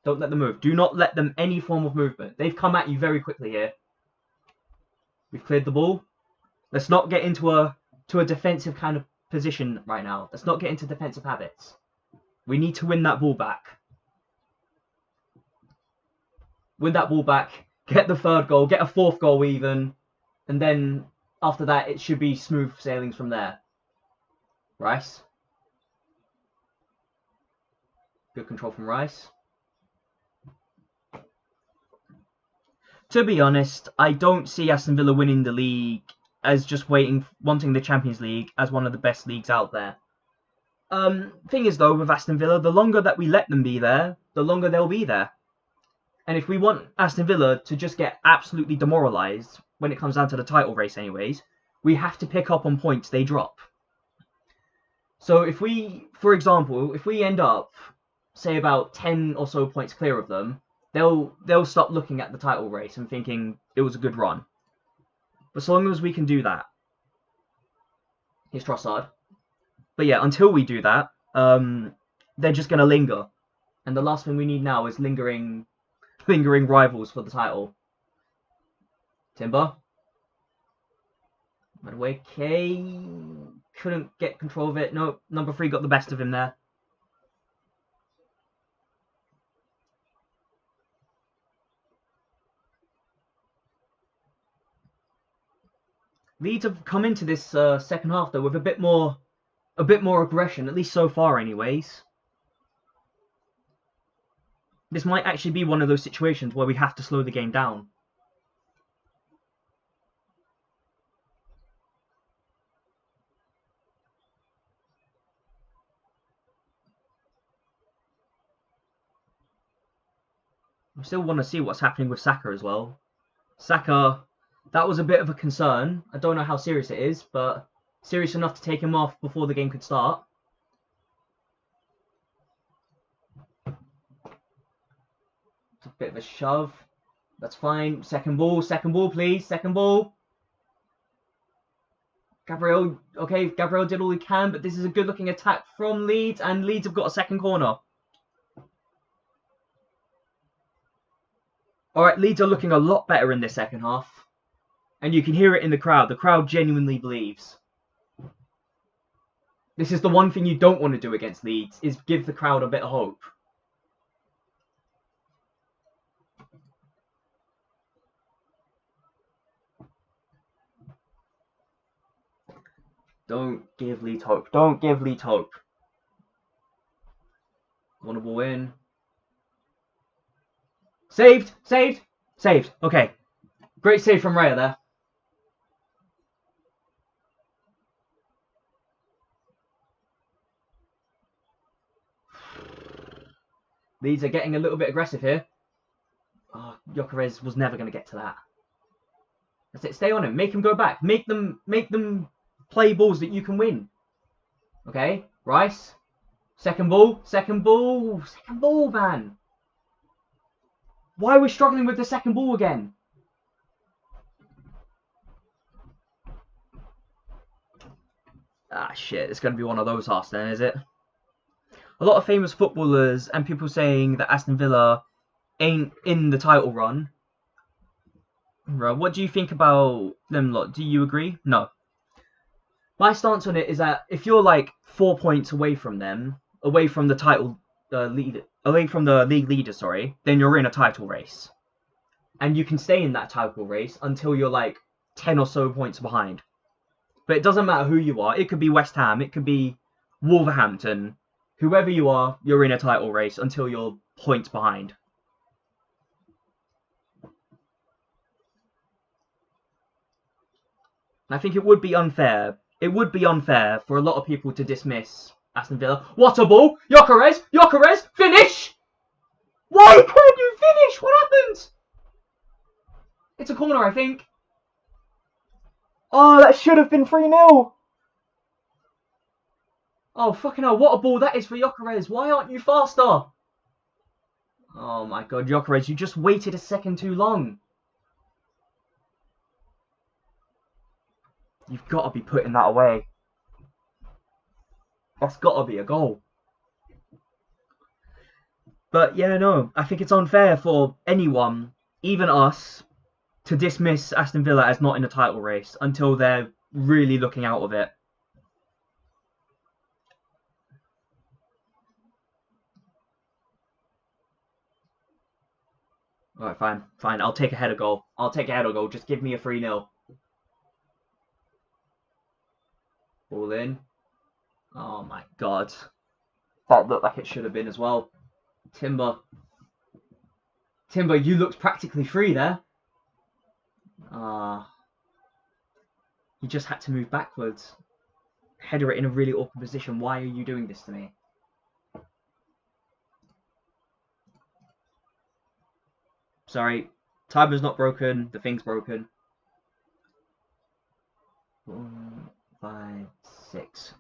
Don't let them move. Do not let them any form of movement. They've come at you very quickly here. We've cleared the ball. Let's not get into a defensive kind of position right now. Let's not get into defensive habits. We need to win that ball back. Win that ball back, get the 3rd goal, get a 4th goal even, and then after that it should be smooth sailings from there. Rice. Good control from Rice. To be honest, I don't see Aston Villa winning the league as just wanting the Champions League as one of the best leagues out there. Thing is though, with Aston Villa, the longer that we let them be there, the longer they'll be there. And if we want Aston Villa to just get absolutely demoralised when it comes down to the title race anyways, we have to pick up on points they drop. So if we, for example, if we end up, say about 10 or so points clear of them, they'll stop looking at the title race and thinking it was a good run. But so long as we can do that. Here's Trossard. But yeah, until we do that, they're just going to linger. And the last thing we need now is lingering rivals for the title. Timber. Madueke couldn't get control of it. No, number 3 got the best of him there. Leeds have come into this second half though with a bit more aggression, at least so far anyways. This might actually be one of those situations where we have to slow the game down. I still want to see what's happening with Saka as well. Saka, that was a bit of a concern. I don't know how serious it is, but serious enough to take him off before the game could start. It's a bit of a shove. That's fine. Second ball, please. Second ball. Gabriel, okay, Gabriel did all he can, but this is a good-looking attack from Leeds, and Leeds have got a second corner. All right, Leeds are looking a lot better in this second half, and you can hear it in the crowd. The crowd genuinely believes. This is the one thing you don't want to do against Leeds, is give the crowd a bit of hope. Don't give Leeds hope. Don't give Leeds hope. Want a ball in. Saved! Saved! Saved. Okay. Great save from Raya there. Leeds are getting a little bit aggressive here. Oh, Gyökeres was never going to get to that. That's it. Stay on him. Make him go back. Make them play balls that you can win. Okay, Rice. Second ball. Second ball. Second ball, man. Why are we struggling with the second ball again? Ah, shit. It's going to be one of those halves then, is it? A lot of famous footballers and people saying that Aston Villa ain't in the title run. Right, what do you think about them lot? Do you agree? No. My stance on it is that if you're like 4 points away from them, away from the title lead, away from the league leader, sorry, then you're in a title race, and you can stay in that title race until you're like 10 or so points behind. But it doesn't matter who you are. It could be West Ham, it could be Wolverhampton, whoever you are, you're in a title race until you're points behind. I think it would be unfair. It would be unfair for a lot of people to dismiss Aston Villa. What a ball! Gyökeres! Gyökeres! Finish! Why can't you finish? What happened? It's a corner, I think. Oh, that should have been 3-0. Oh, fucking hell. What a ball that is for Gyökeres. Why aren't you faster? Oh, my God. Gyökeres, you just waited a second too long. You've got to be putting that away. That's got to be a goal. But yeah, no, I think it's unfair for anyone, even us, to dismiss Aston Villa as not in a title race until they're really looking out of it. Alright, fine, fine. I'll take a header goal. I'll take a header goal. Just give me a 3-0. Ball in. Oh my God. That looked like it should have been as well. Timber. Timber, you looked practically free there. You just had to move backwards. Header it in a really awkward position. Why are you doing this to me? Sorry. Timer's not broken. The thing's broken. 4, 5, 6.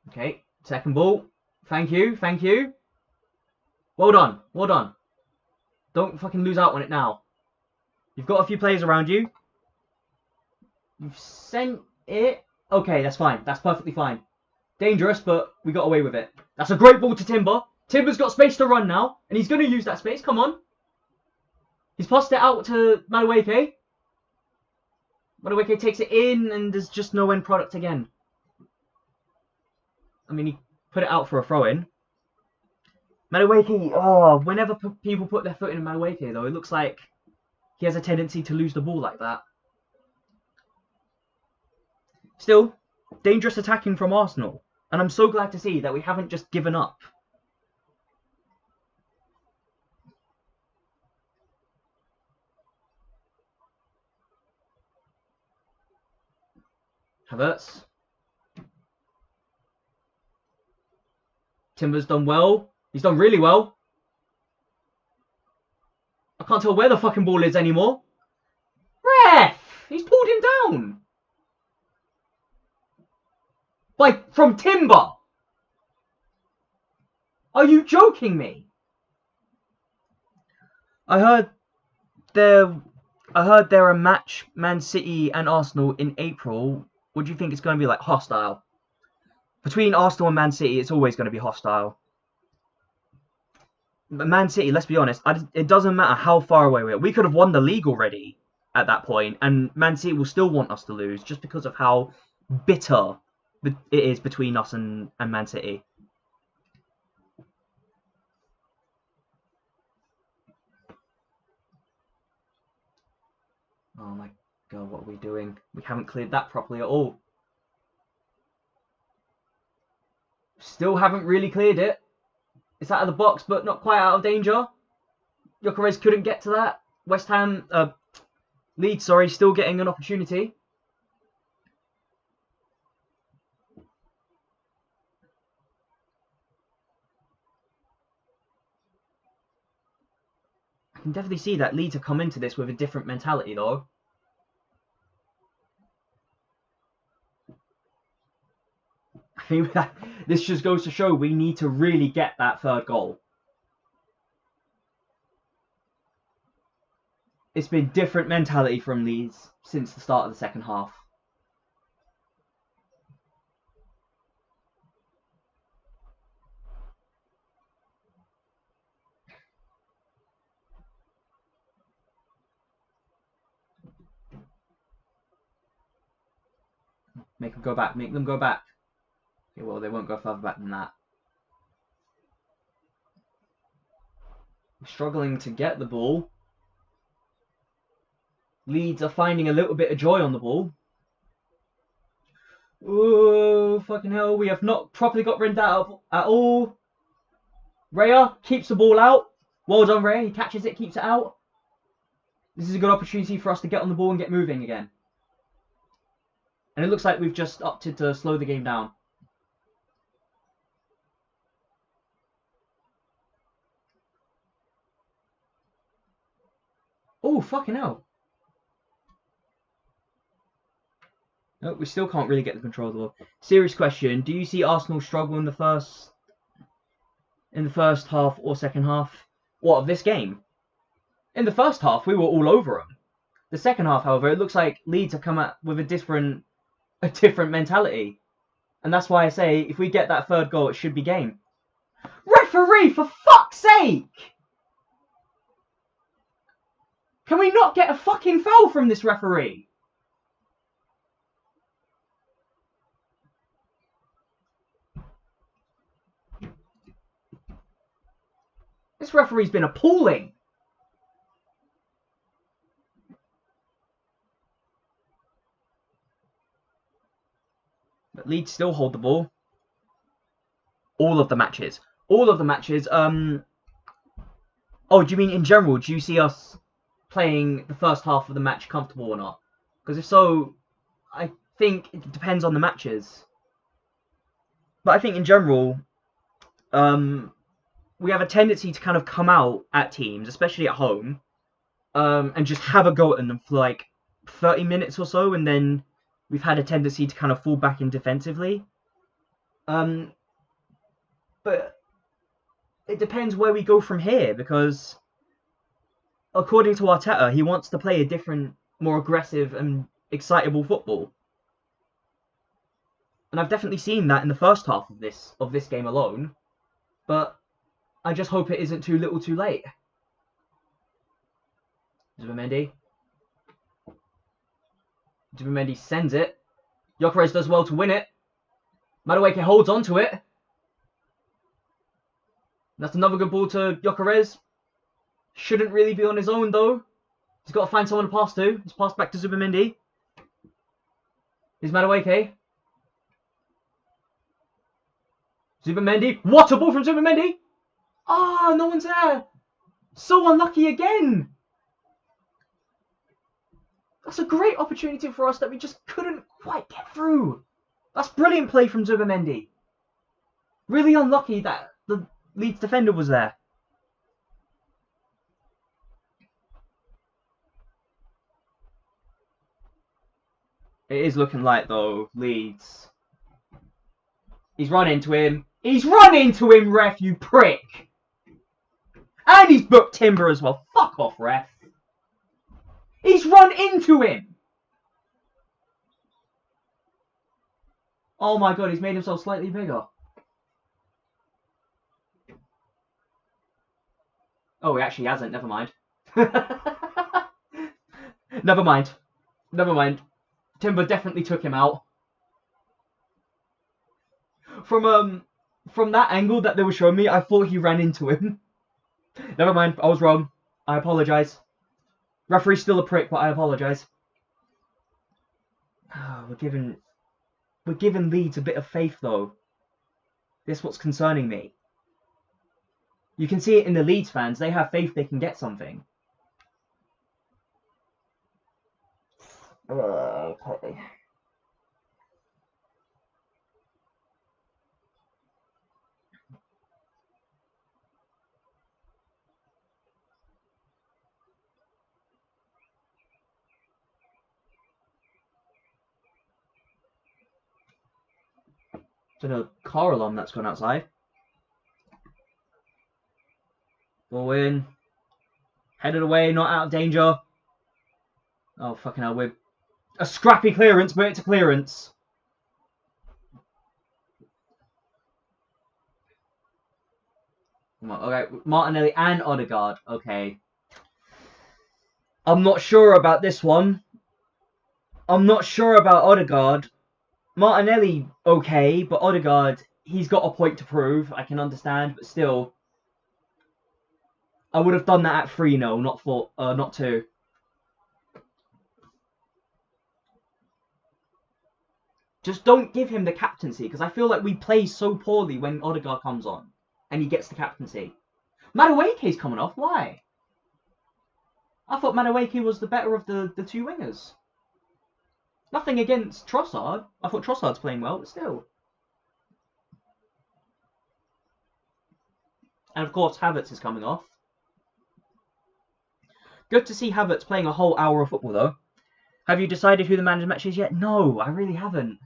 Okay, second ball. Thank you, thank you. Well done, well done. Don't fucking lose out on it now. You've got a few players around you. You've sent it. Okay, that's fine. That's perfectly fine. Dangerous, but we got away with it. That's a great ball to Timber. Timber's got space to run now, and he's going to use that space. Come on. He's passed it out to Madueke. Madueke takes it in, and there's just no end product again. I mean, he put it out for a throw-in. Madueke, whenever people put their foot in Madueke, though, it looks like he has a tendency to lose the ball like that. Still, dangerous attacking from Arsenal. And I'm so glad to see that we haven't just given up. Havertz. Timber's done well. He's done really well. I can't tell where the fucking ball is anymore. He's pulled him down. Like, from Timber. Are you joking me? I heard there are a match, Man City and Arsenal in April. What do you think it's going to be like? Hostile. Between Arsenal and Man City, it's always going to be hostile. But Man City, let's be honest, it doesn't matter how far away we are. We could have won the league already at that point, and Man City will still want us to lose just because of how bitter it is between us and Man City. Oh my god, what are we doing? We haven't cleared that properly at all. Still haven't really cleared it. It's out of the box, but not quite out of danger. Gyökeres couldn't get to that. West Ham, Leeds, sorry, still getting an opportunity. I can definitely see that Leeds have come into this with a different mentality, though. I think that this just goes to show we need to really get that third goal. It's been different mentality from Leeds since the start of the second half. Make them go back. Make them go back. Okay, well, they won't go further back than that. Struggling to get the ball. Leeds are finding a little bit of joy on the ball. Oh, fucking hell. We have not properly got Rinda out at all. Raya keeps the ball out. Well done, Raya. He catches it, keeps it out. This is a good opportunity for us to get on the ball and get moving again. And it looks like we've just opted to slow the game down. Oh, fucking hell. No, we still can't really get the control of the ball. Serious question. Do you see Arsenal struggle in the first half or second half? What, of this game? In the first half, we were all over them. The second half, however, it looks like Leeds have come out with a different mentality. And that's why I say, if we get that third goal, it should be game. Referee, for fuck's sake! Can we not get a fucking foul from this referee? This referee's been appalling. But Leeds still hold the ball. All of the matches. All of the matches. Oh, do you mean in general? Do you see us playing the first half of the match comfortable or not? Because if so, I think it depends on the matches. But I think in general, we have a tendency to kind of come out at teams, especially at home, and just have a go at them for like 30 minutes or so, and then we've had a tendency to kind of fall back in defensively. But it depends where we go from here, because according to Arteta, he wants to play a different, more aggressive and excitable football. And I've definitely seen that in the first half of this game alone. But I just hope it isn't too little too late. Zubimendi. Zubimendi sends it. Gyökeres does well to win it. Madueke holds on to it. That's another good ball to Gyökeres. Shouldn't really be on his own, though. He's got to find someone to pass to. He's passed back to Zubimendi. Here's Madueke. Zubimendi. What a ball from Zubimendi! Ah, no one's there. So unlucky again. That's a great opportunity for us that we just couldn't quite get through. That's brilliant play from Zubimendi. Really unlucky that the Leeds defender was there. It is looking like, though, Leeds. He's run into him. He's run into him, ref, you prick. And he's booked Timber as well. Fuck off, ref. He's run into him. Oh my god, he's made himself slightly bigger. Oh, he actually hasn't. Never mind. Never mind. Never mind. Timber definitely took him out. From that angle that they were showing me, I thought he ran into him. Never mind. I was wrong. I apologise. Referee's still a prick, but I apologise. We're giving Leeds a bit of faith, though. This is what's concerning me. You can see it in the Leeds fans. They have faith they can get something. Okay. So no car alarm that's gone outside. Ball in. Headed away, not out of danger. Oh, fucking hell, we're... A scrappy clearance, but it's a clearance. Okay, Martinelli and Odegaard. Okay. I'm not sure about this one. I'm not sure about Odegaard. Martinelli, okay, but Odegaard, he's got a point to prove. I can understand, but still. I would have done that at 3-0, not 2. Just don't give him the captaincy, because I feel like we play so poorly when Odegaard comes on and he gets the captaincy. Madueke's coming off. Why? I thought Madueke was the better of the two wingers. Nothing against Trossard. I thought Trossard's playing well, but still. And of course, Havertz is coming off. Good to see Havertz playing a whole hour of football, though. Have you decided who the man of the match is yet? No, I really haven't.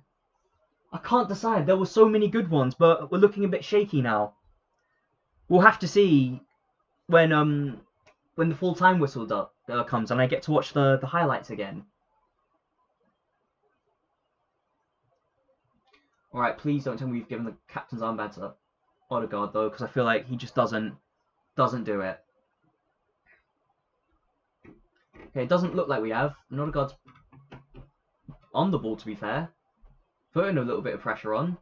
I can't decide. There were so many good ones, but we're looking a bit shaky now. We'll have to see when the full time whistle comes and I get to watch the highlights again. All right, please don't tell me we've given the captain's armband to Odegaard though, because I feel like he just doesn't do it. Okay, it doesn't look like we have. And Odegaard's on the ball, to be fair, putting a little bit of pressure on.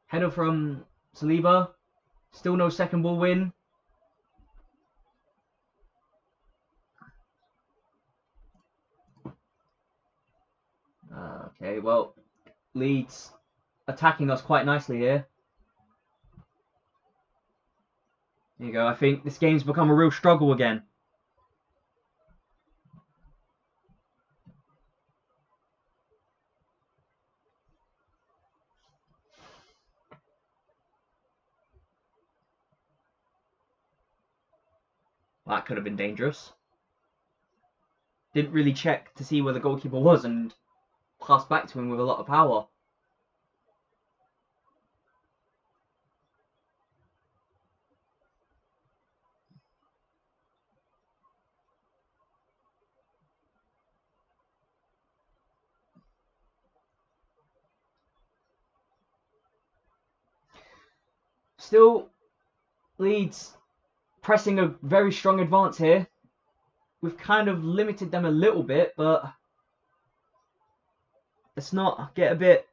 Header from Saliba. Still no second ball win. Okay, well, Leeds attacking us quite nicely here. There you go. I think this game's become a real struggle again. That could have been dangerous. Didn't really check to see where the goalkeeper was and passed back to him with a lot of power. Still, Leeds pressing a very strong advance here. We've kind of limited them a little bit, but let's not get a bit...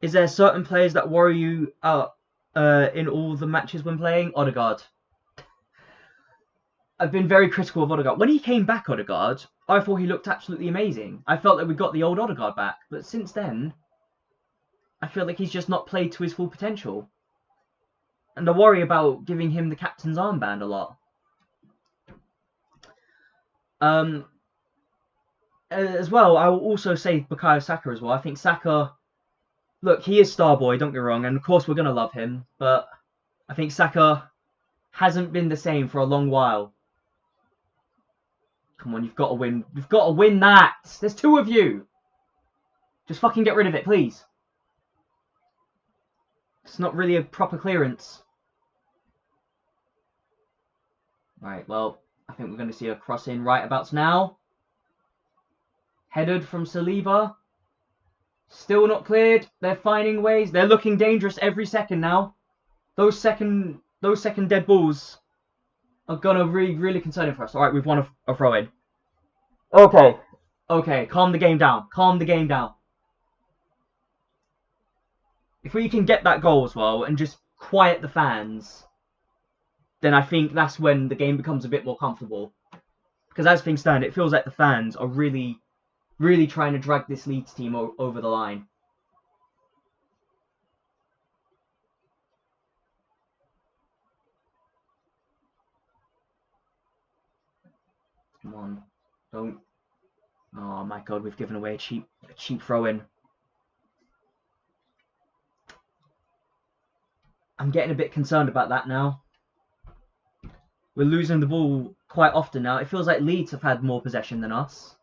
Is there certain players that worry you out in all the matches when playing? Odegaard. I've been very critical of Odegaard. When he came back, Odegaard, I thought he looked absolutely amazing. I felt like we got the old Odegaard back. But since then, I feel like he's just not played to his full potential. And I worry about giving him the captain's armband a lot. As well, I will also say Bukayo Saka as well. I think Saka, look, he is star boy, don't get me wrong, and of course we're going to love him, but I think Saka hasn't been the same for a long while. Come on, you've got to win. You've got to win that. There's two of you. Just fucking get rid of it, please. It's not really a proper clearance. Right, well, I think we're going to see a cross in right about now. Headed from Saliba. Still not cleared. They're finding ways. They're looking dangerous every second now. Those second dead balls are gonna really concerning for us. All right, we've won a throw in. Okay, calm the game down. Calm the game down. If we can get that goal as well and just quiet the fans, then I think that's when the game becomes a bit more comfortable. Because as things stand, it feels like the fans are really trying to drag this Leeds team over the line. Come on, don't. Oh my god, we've given away a cheap throw-in. I'm getting a bit concerned about that now. We're losing the ball quite often now. It feels like Leeds have had more possession than us.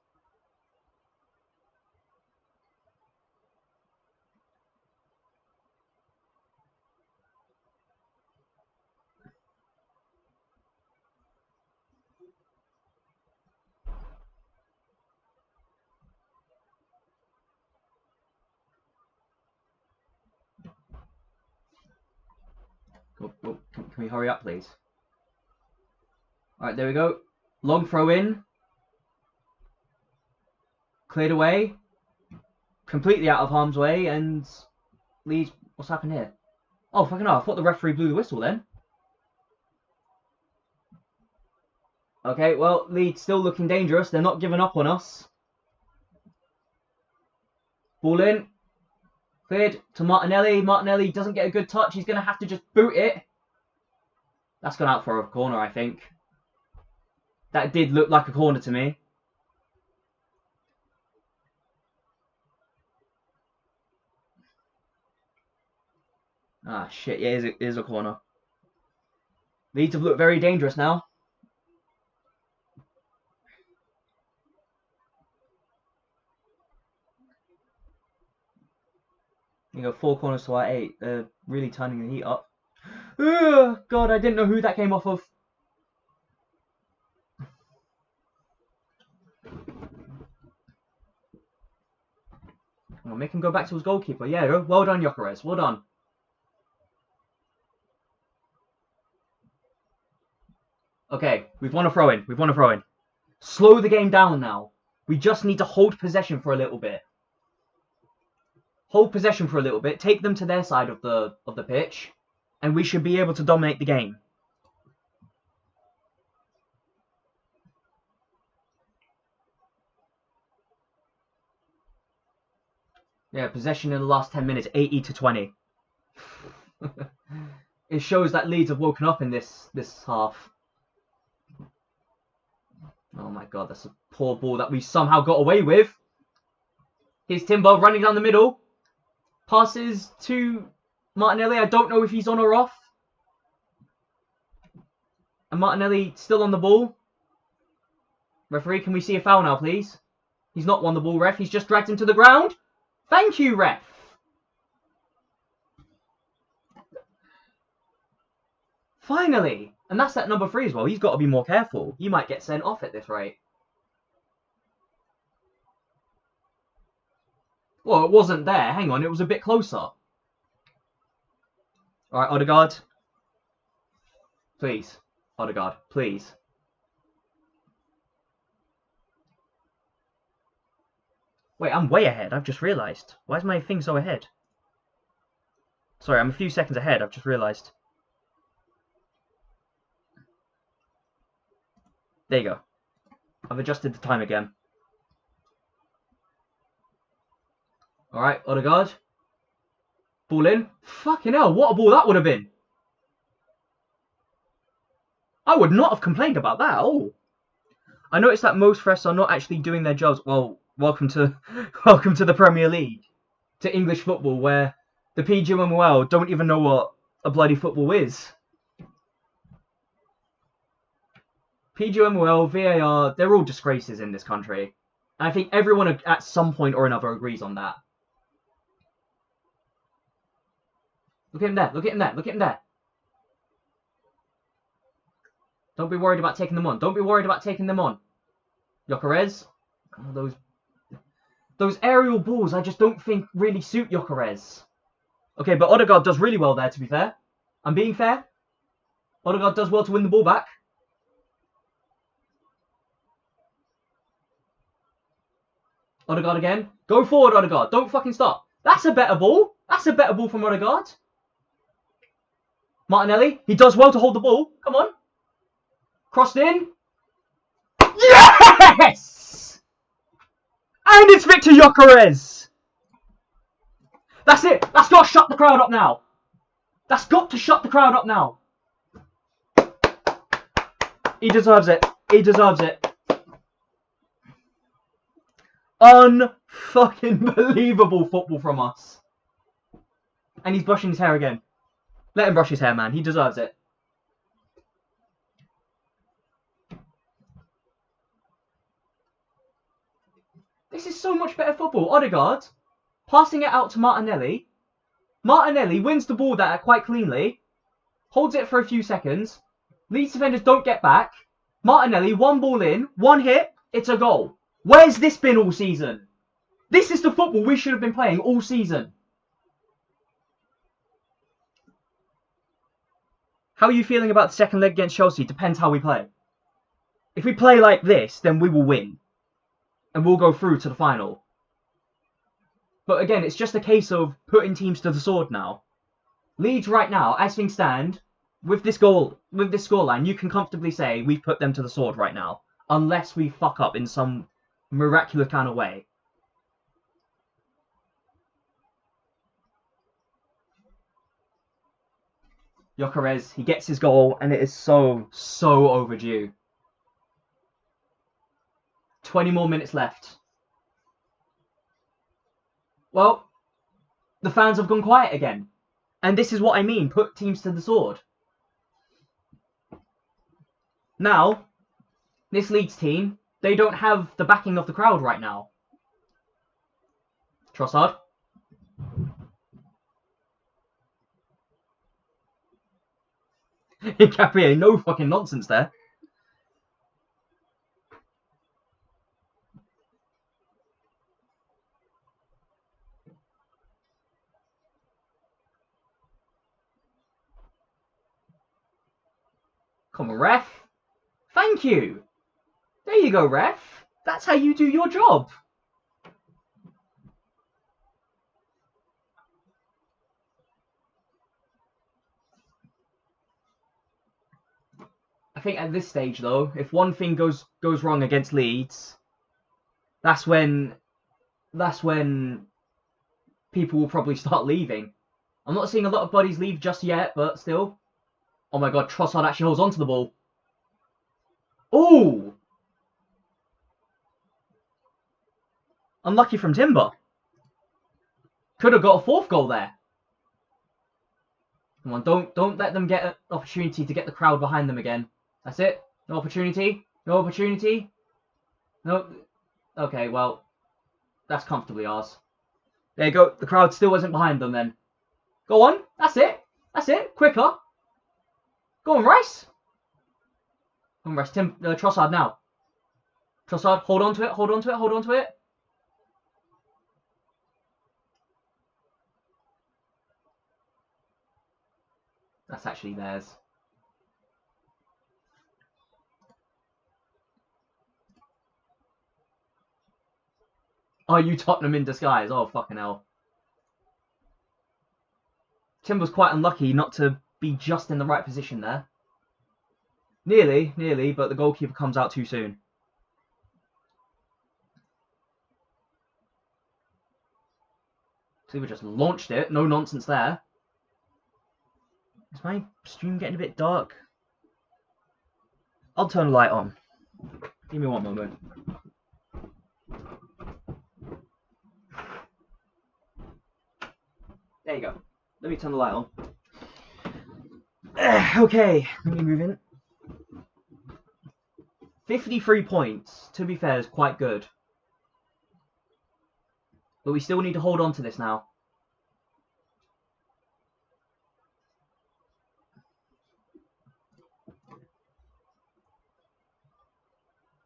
Can we hurry up, please? Alright, there we go. Long throw in. Cleared away. Completely out of harm's way, and Leeds... What's happened here? Oh, fucking hell, I thought the referee blew the whistle then. Okay, well, Leeds still looking dangerous. They're not giving up on us. Ball in. Cleared to Martinelli. Martinelli doesn't get a good touch. He's going to have to just boot it. That's gone out for a corner, I think. That did look like a corner to me. Ah, shit. Yeah, it is a corner. Leeds have looked very dangerous now. You go 4 corners to our 8. They're really turning the heat up. Ugh, God, I didn't know who that came off of. Well, make him go back to his goalkeeper. Yeah, well done, Gyökeres. Well done. Okay, we've won a throw-in. We've won a throw-in. Slow the game down now. We just need to hold possession for a little bit. Hold possession for a little bit. Take them to their side of the pitch. And we should be able to dominate the game. Yeah, possession in the last 10 minutes, 80 to 20. It shows that Leeds have woken up in this half. Oh my god, that's a poor ball that we somehow got away with. Here's Timber running down the middle. Passes to Martinelli. I don't know if he's on or off. And Martinelli still on the ball. Referee, can we see a foul now, please? He's not won the ball, ref. He's just dragged him to the ground. Thank you, ref. Finally. And that's at number 3 as well. He's got to be more careful. He might get sent off at this rate. Well, it wasn't there. Hang on, it was a bit closer. All right, Odegaard. Please. Odegaard, please. Wait, I'm way ahead. I've just realised. Why is my thing so ahead? Sorry, I'm a few seconds ahead. I've just realised. There you go. I've adjusted the time again. Alright, Odegaard. Ball in. Fucking hell, what a ball that would have been. I would not have complained about that at all. I noticed that most refs are not actually doing their jobs. Well, welcome to the Premier League. To English football, where the PGMOL don't even know what a bloody football is. PGMOL, VAR, they're all disgraces in this country. And I think everyone at some point or another agrees on that. Look at him there. Look at him there. Look at him there. Don't be worried about taking them on. Don't be worried about taking them on. Gyökeres. Oh, those aerial balls I just don't think really suit Gyökeres. Okay, but Odegaard does really well there, to be fair. I'm being fair. Odegaard does well to win the ball back. Odegaard again. Go forward, Odegaard. Don't fucking stop. That's a better ball. That's a better ball from Odegaard. Martinelli. He does well to hold the ball. Come on. Crossed in. Yes! And it's Victor Gyökeres. That's it. That's got to shut the crowd up now. That's got to shut the crowd up now. He deserves it. He deserves it. Unfucking believable football from us. And he's brushing his hair again. Let him brush his hair, man. He deserves it. This is so much better football. Odegaard passing it out to Martinelli. Martinelli wins the ball there quite cleanly. Holds it for a few seconds. Leeds defenders don't get back. Martinelli, one ball in, one hit, it's a goal. Where's this been all season? This is the football we should have been playing all season. How are you feeling about the second leg against Chelsea? Depends how we play. If we play like this, then we will win. And we'll go through to the final. But again, it's just a case of putting teams to the sword now. Leeds right now, as things stand, with this scoreline, you can comfortably say we've put them to the sword right now. Unless we fuck up in some miraculous kind of way. Gyökeres, he gets his goal, and it is so overdue. 20 more minutes left. Well, the fans have gone quiet again. And this is what I mean, put teams to the sword. Now, this Leeds team, they don't have the backing of the crowd right now. Trossard. Gabriel, no fucking nonsense there. Come on, ref. Thank you. There you go, ref. That's how you do your job. I think at this stage, though, if one thing goes wrong against Leeds, that's when people will probably start leaving. I'm not seeing a lot of buddies leave just yet, but still. Oh my god, Trossard actually holds onto the ball. Ooh! Unlucky from Timber. Could have got a fourth goal there. Come on, don't let them get an opportunity to get the crowd behind them again. That's it. No opportunity. No opportunity. No. Okay, well, that's comfortably ours. There you go. The crowd still isn't behind them then. Go on. That's it. That's it. Quicker. Go on, Rice. Go on, Rice. Trossard now. Trossard, hold on to it. Hold on to it. Hold on to it. That's actually theirs. Oh, you Tottenham in disguise. Oh, fucking hell. Timber's quite unlucky not to be just in the right position there. Nearly, but the goalkeeper comes out too soon. Timber just launched it. No nonsense there. Is my stream getting a bit dark? I'll turn the light on. Give me one moment. There you go. Let me turn the light on. Okay, let me move in. 53 points, to be fair, is quite good. But we still need to hold on to this now.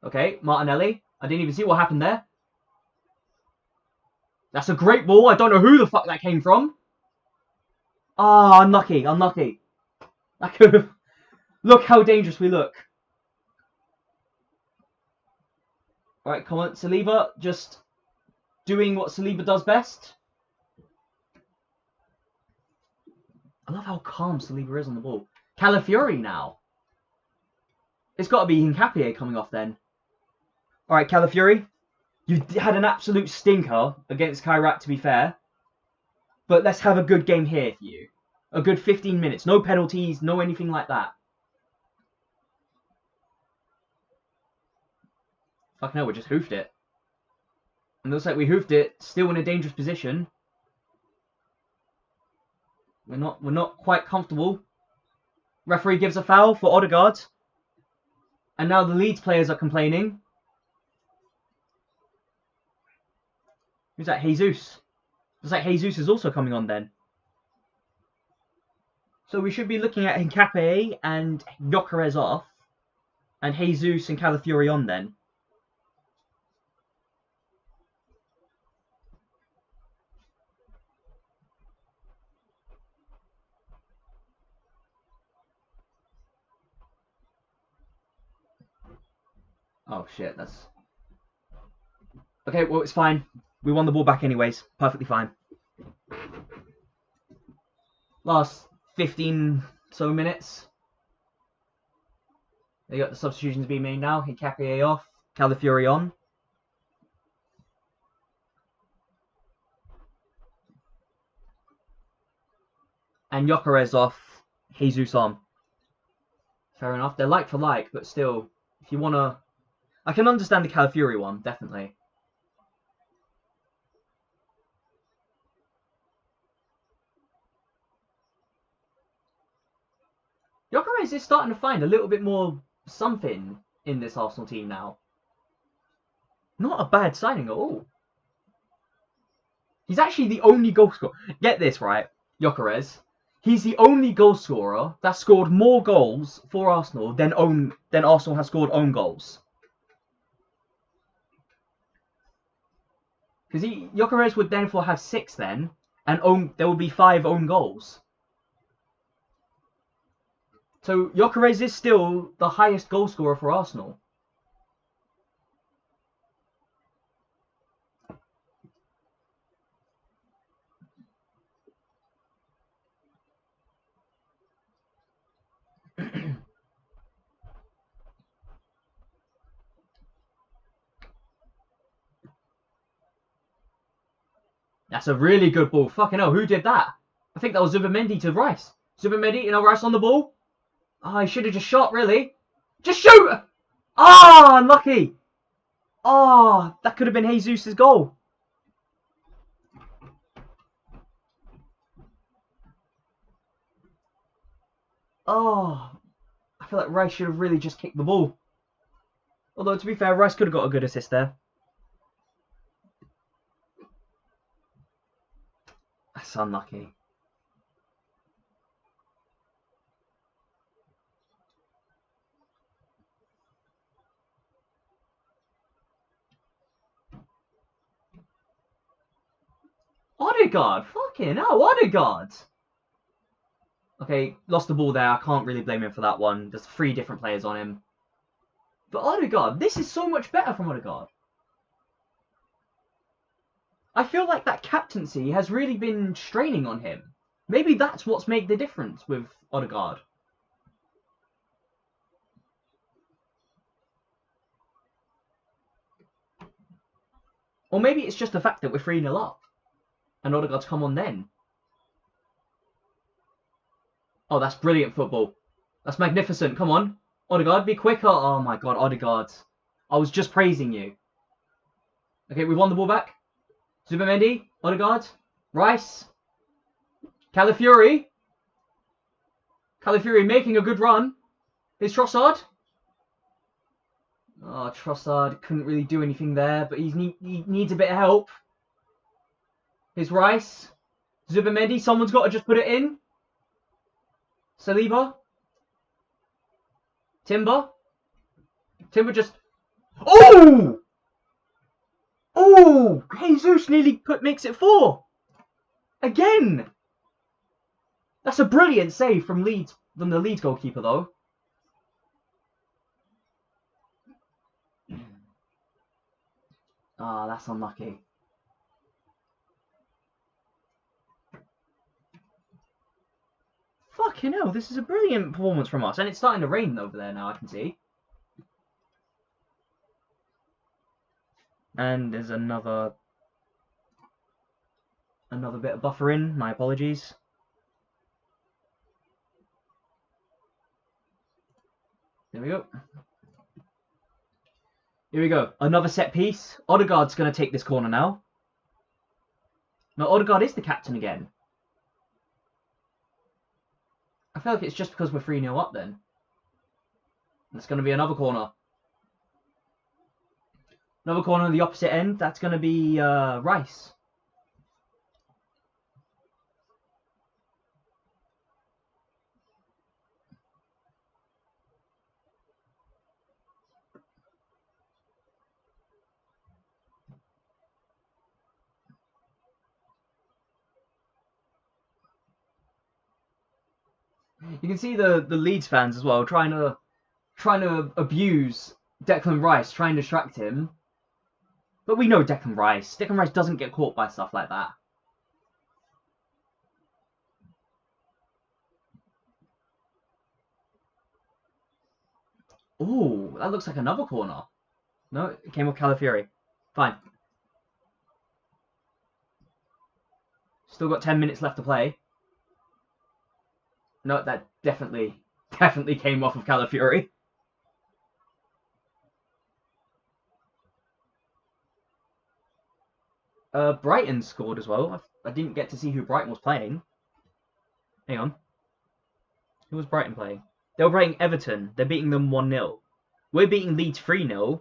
Okay, Martinelli. I didn't even see what happened there. That's a great ball. I don't know who the fuck that came from. Ah, unlucky, unlucky. That could have... Look how dangerous we look. Alright, come on, Saliba. Just doing what Saliba does best. I love how calm Saliba is on the ball. Calafiori now. It's got to be Hincapié coming off then. Alright, Calafiori. You had an absolute stinker against Kairat, to be fair. But let's have a good game here for you. A good 15 minutes. No penalties, no anything like that. Fuck no, we just hoofed it. And it looks like we hoofed it, still in a dangerous position. We're not quite comfortable. Referee gives a foul for Odegaard. And now the Leeds players are complaining. Who's that? Jesus. Looks like Jesus is also coming on then. So we should be looking at Hincapié and Gyökeres off. And Jesus and Calafiori on then. Oh shit, that's... Okay, well it's fine. We won the ball back anyways. Perfectly fine. Last 15 so minutes. They got the substitutions being made now. Hincapié off. Calafiori on. And Gyökeres off. Jesus on. Fair enough. They're like for like, but still, if you want to... I can understand the Calafiori one, definitely. Gyökeres is starting to find a little bit more something in this Arsenal team now. Not a bad signing at all. He's actually the only goal scorer. Get this right, Gyökeres. He's the only goal scorer that scored more goals for Arsenal than Arsenal has scored own goals. Because Gyökeres would therefore have 6 then, and there would be 5 own goals. So Gyökeres is still the highest goal scorer for Arsenal. That's a really good ball. Fucking hell, who did that? I think that was Zubimendi to Rice. Zubimendi, Rice on the ball. Oh, he should have just shot, really. Just shoot! Ah, oh, unlucky. Oh, that could have been Jesus' goal. Oh, I feel like Rice should have really just kicked the ball. Although, to be fair, Rice could have got a good assist there. That's unlucky. Odegaard, fucking hell, Odegaard. Okay, lost the ball there. I can't really blame him for that one. There's 3 different players on him. But Odegaard, this is so much better from Odegaard. I feel like that captaincy has really been straining on him. Maybe that's what's made the difference with Odegaard. Or maybe it's just the fact that we're 3-0 up. And Odegaard's come on then. Oh, that's brilliant football. That's magnificent. Come on. Odegaard, be quicker. Oh my god, Odegaard. I was just praising you. Okay, we won the ball back. Zubimendi, Odegaard, Rice, Calafiori. Calafiori making a good run. Here's Trossard. Oh, Trossard couldn't really do anything there, but he needs a bit of help. Here's Rice. Zubimendi, someone's got to just put it in. Saliba. Timber just... Oh! Oh! Jesus nearly makes it 4. Again! That's a brilliant save from Leeds, from the Leeds goalkeeper, though. Ah, that's unlucky. Fucking hell, this is a brilliant performance from us. And it's starting to rain over there now, I can see. And there's another bit of buffer in. My apologies. There we go. Here we go. Another set piece. Odegaard's going to take this corner now. No, Odegaard is the captain again. I feel like it's just because we're 3-0 up then. It's going to be another corner. Another corner on the opposite end. That's going to be Rice. You can see the Leeds fans as well trying to abuse Declan Rice, trying to distract him. But we know Declan Rice. Declan Rice doesn't get caught by stuff like that. Oh, that looks like another corner. No, it came off Calafiori. Fine. Still got 10 minutes left to play. No, that definitely came off of Calafiori. Brighton scored as well. I didn't get to see who Brighton was playing. Hang on. Who was Brighton playing? They were playing Everton. They're beating them 1-0. We're beating Leeds 3-0.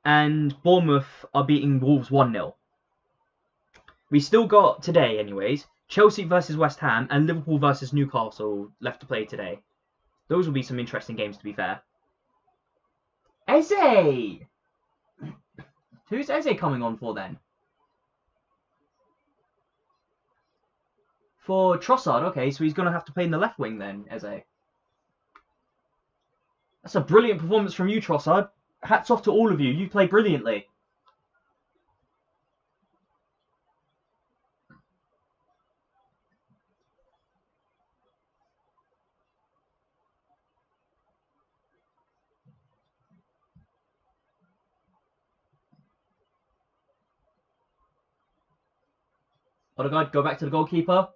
And Bournemouth are beating Wolves 1-0. We still got, today anyways, Chelsea versus West Ham and Liverpool versus Newcastle left to play today. Those will be some interesting games, to be fair. Eze! Who's Eze coming on for then? For Trossard, okay, so he's going to have to play in the left wing then, Eze. That's a brilliant performance from you, Trossard. Hats off to all of you. You play brilliantly. Odegaard, go back to the goalkeeper.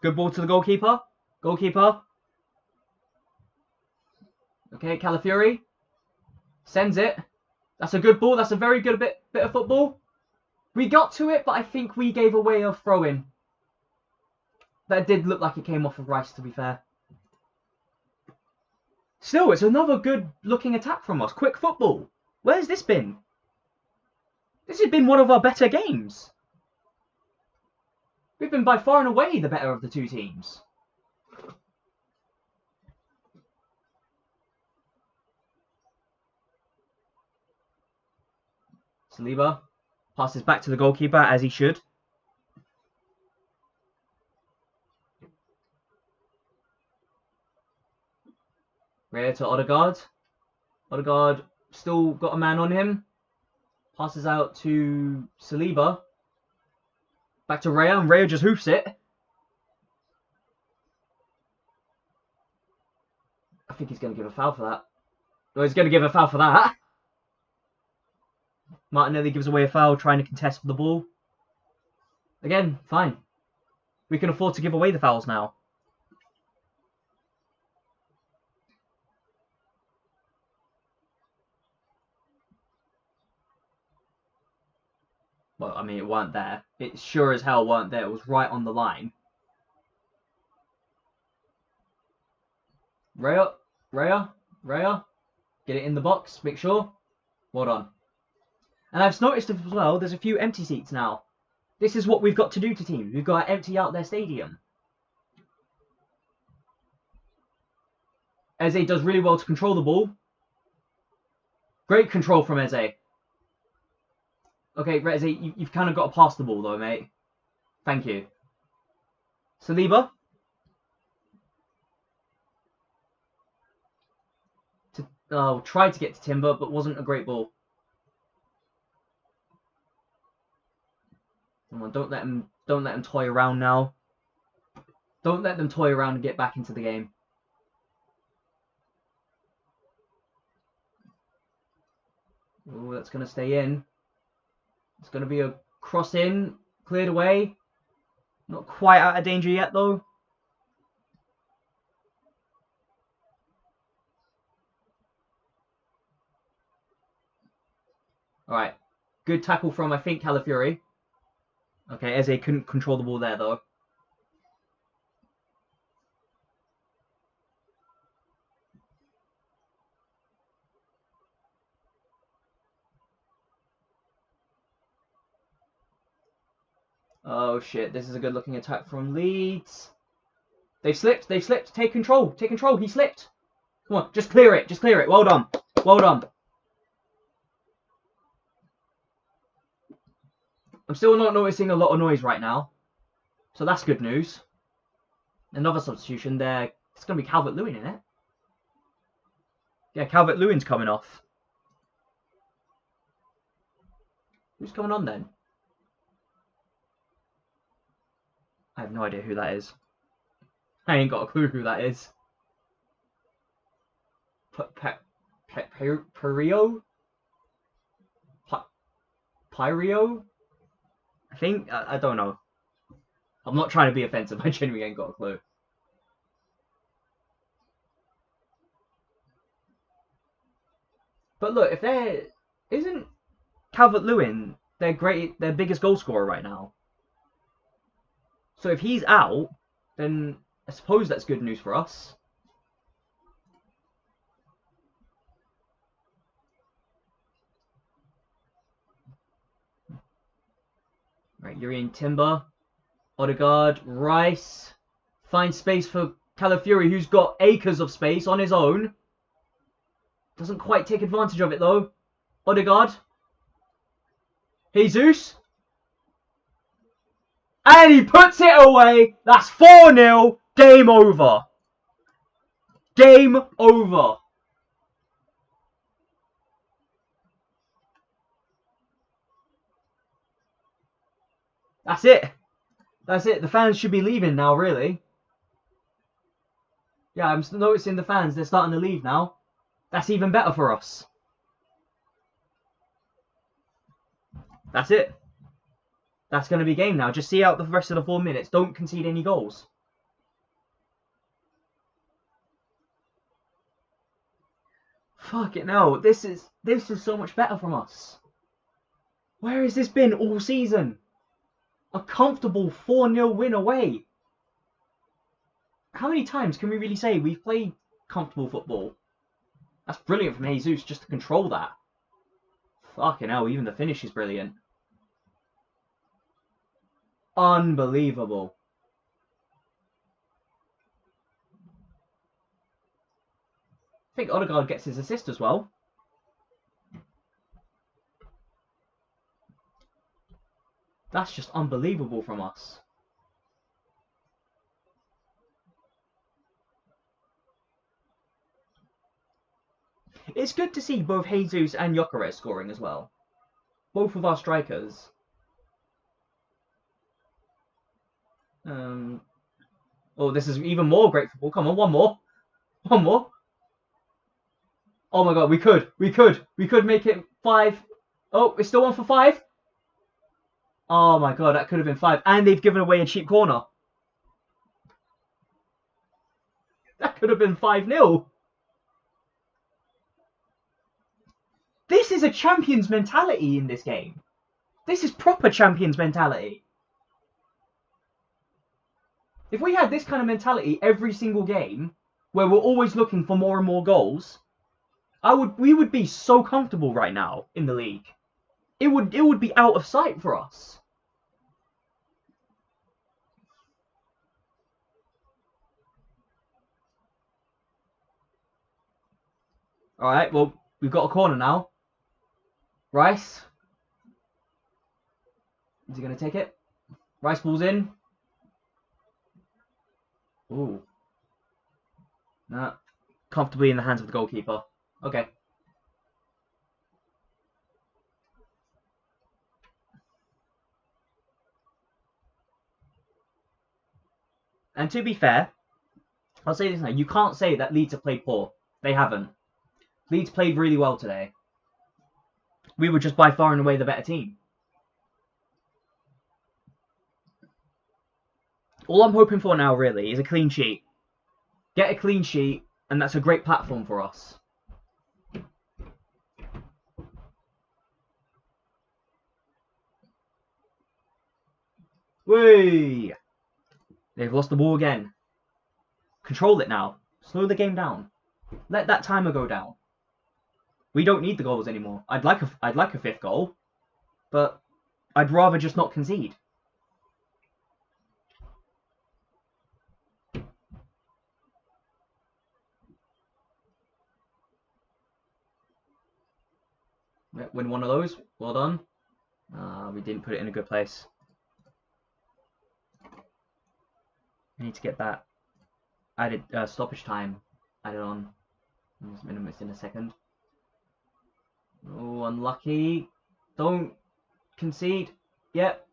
Good ball to the goalkeeper. Goalkeeper. Okay, Calafiori. Sends it. That's a good ball. That's a very good bit of football. We got to it, but I think we gave away a throw-in. That did look like it came off of Rice, to be fair. Still, it's another good-looking attack from us. Quick football. Where's this been? This has been one of our better games. We've been by far and away the better of the two teams. Saliba passes back to the goalkeeper, as he should. Raya to Odegaard. Odegaard still got a man on him. Passes out to Saliba. Back to Raya, and Raya just hoofs it. I think he's going to give a foul for that. Well, he's going to give a foul for that. Martinelli gives away a foul, trying to contest for the ball. Again, fine. We can afford to give away the fouls now. Well, I mean, it weren't there. It sure as hell weren't there. It was right on the line. Raya. Get it in the box, make sure. Well done. And I've noticed as well, there's a few empty seats now. This is what we've got to do to teams. We've got to empty out their stadium. Eze does really well to control the ball. Great control from Eze. Okay, Eze, you've kind of got to pass the ball though, mate. Thank you. Saliba. Tried to get to Timber, but wasn't a great ball. Come on, don't let him toy around now. Don't let them toy around and get back into the game. Oh, that's going to stay in. It's going to be a cross in, cleared away. Not quite out of danger yet, though. All right. Good tackle from, I think, Calafiori. Okay, Eze couldn't control the ball there, though. Oh, shit. This is a good-looking attack from Leeds. They've slipped. They've slipped. Take control. Take control. He slipped. Come on. Just clear it. Just clear it. Well done. Well done. I'm still not noticing a lot of noise right now. So that's good news. Another substitution there. It's going to be Calvert-Lewin in it. Yeah, Calvert-Lewin's coming off. Who's coming on then? I have no idea who that is. I ain't got a clue who that is. Perio? Pyrio? I think? I don't know. I'm not trying to be offensive. I genuinely ain't got a clue. But look, if there isn't Calvert-Lewin their biggest goal scorer right now. So if he's out, then I suppose that's good news for us. Right, Urian Timber, Odegaard, Rice. Find space for Calafiori, who's got acres of space on his own. Doesn't quite take advantage of it though. Odegaard. Jesus. And he puts it away. That's 4-0. Game over. Game over. That's it. That's it. The fans should be leaving now, really. Yeah, I'm noticing the fans. They're starting to leave now. That's even better for us. That's it. That's going to be game now. Just see out the rest of the 4 minutes. Don't concede any goals. Fuck it, no. This is so much better from us. Where has this been all season? A comfortable 4-0 win away. How many times can we really say we've played comfortable football? That's brilliant from Jesus just to control that. Fucking hell, even the finish is brilliant. Unbelievable. I think Odegaard gets his assist as well. That's just unbelievable from us. It's good to see both Jesus and Gyökeres scoring as well. Both of our strikers. Oh, this is even more great football. Come on, one more. One more. Oh my god, we could make it 5. Oh, it's still 1 for 5. Oh my god, that could have been 5. And they've given away a cheap corner. That could have been 5-0. This is a champion's mentality in this game. This is proper champion's mentality. If we had this kind of mentality every single game, where we're always looking for more and more goals, we would be so comfortable right now in the league. It would be out of sight for us. All right, well, we've got a corner now. Rice. Is he going to take it? Rice balls in. Ooh. Nah. Comfortably in the hands of the goalkeeper. Okay. And to be fair, I'll say this now. You can't say that Leeds have played poor. They haven't. Leeds played really well today. We were just by far and away the better team. All I'm hoping for now, really, is a clean sheet. Get a clean sheet, and that's a great platform for us. Whee! They've lost the ball again. Control it now. Slow the game down. Let that timer go down. We don't need the goals anymore. I'd like a fifth goal, but I'd rather just not concede. Win one of those. Well done. We didn't put it in a good place. I need to get that added stoppage time added on. It's in a second. Oh, unlucky. Don't concede. Yep.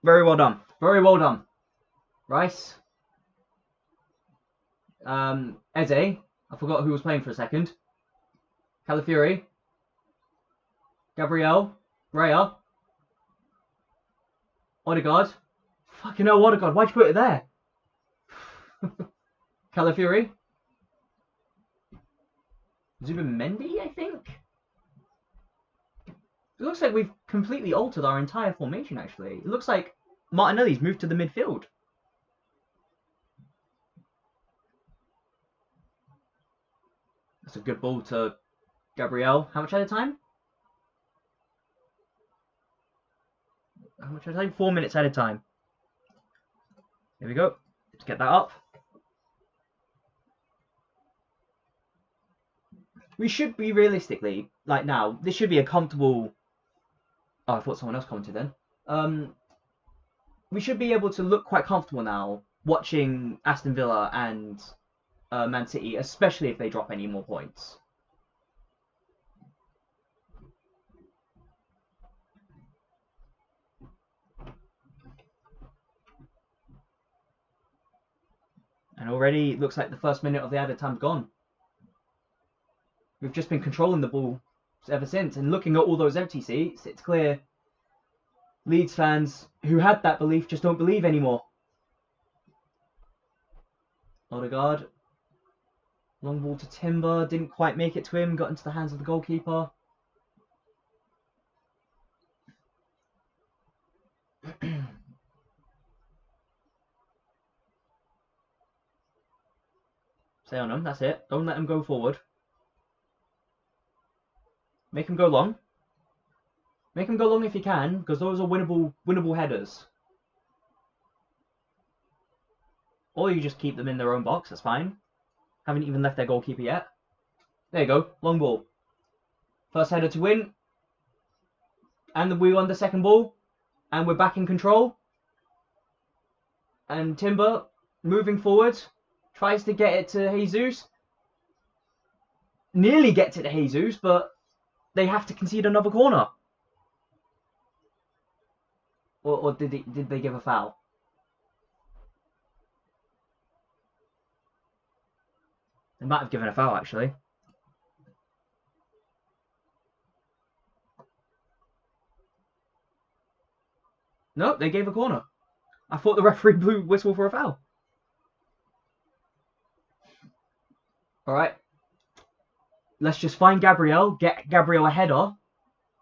Very well done. Very well done. Rice. Eze. I forgot who was playing for a second. Calafiori. Gabriel. Raya. Odegaard. Fucking hell, Odegaard. Why'd you put it there? Calafiori. Zubimendi, I think? It looks like we've completely altered our entire formation, actually. It looks like Martinelli's moved to the midfield. That's a good ball to Gabriel. How much at a time? How much at a time? 4 minutes at a time. Here we go. Let's get that up. We should be realistically, like now, this should be a comfortable... Oh, I thought someone else commented then. We should be able to look quite comfortable now watching Aston Villa and Man City, especially if they drop any more points. And already it looks like the first minute of the added time's gone. We've just been controlling the ball ever since, and looking at all those empty seats, it's clear Leeds fans who had that belief just don't believe anymore. Odegaard. Long ball to Timber, didn't quite make it to him, got into the hands of the goalkeeper. Stay on him, that's it. Don't let him go forward. Make him go long. Make him go long if you can, because those are winnable headers. Or you just keep them in their own box, that's fine. Haven't even left their goalkeeper yet. There you go, long ball. First header to win. And we won the second ball. And we're back in control. And Timber, moving forward, tries to get it to Jesus. Nearly gets it to Jesus, but they have to concede another corner. Or did they give a foul? They might have given a foul, actually. No, they gave a corner. I thought the referee blew whistle for a foul. Alright. Let's just find Gabriel, get Gabriel a header,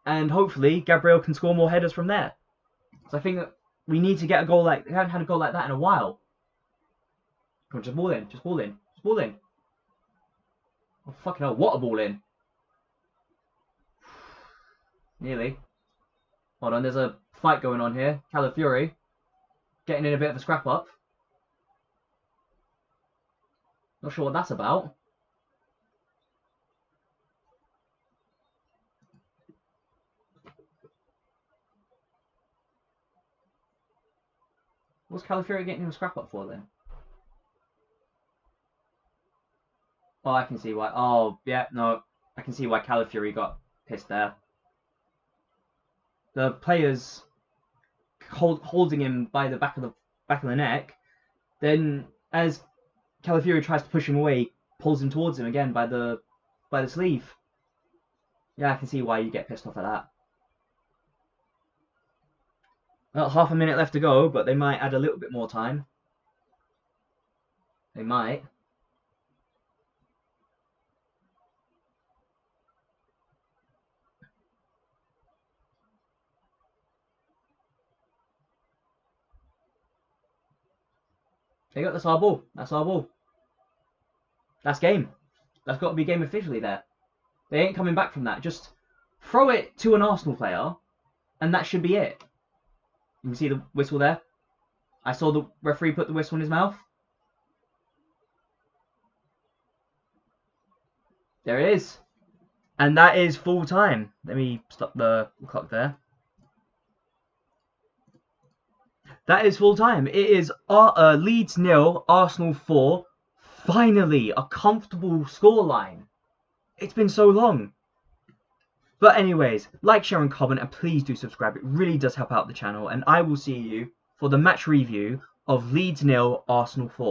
and hopefully Gabriel can score more headers from there. So I think that we need to get a goal like... We haven't had a goal like that in a while. Come on, just ball in, just ball in, just ball in. Oh, fucking hell, what a ball in. Nearly. Hold on, there's a fight going on here. Calafiori getting in a bit of a scrap up. Not sure what that's about. What's Calafiori getting him a scrap up for then? Oh, I can see why. Oh, yeah, no. I can see why Calafiori got pissed there. The players holding him by the back of the neck. Then, as Calafiori tries to push him away, pulls him towards him again by the sleeve. Yeah, I can see why you get pissed off at that. Well, half a minute left to go, but they might add a little bit more time. They might. They got, that's our ball. That's our ball. That's game. That's got to be game officially there. They ain't coming back from that. Just throw it to an Arsenal player, and that should be it. You can see the whistle there. I saw the referee put the whistle in his mouth. There it is. And that is full time. Let me stop the clock there. That is full time. It is Leeds 0, Arsenal 4. Finally, a comfortable scoreline. It's been so long. But anyways, like, share and comment, and please do subscribe. It really does help out the channel. And I will see you for the match review of Leeds 0, Arsenal 4.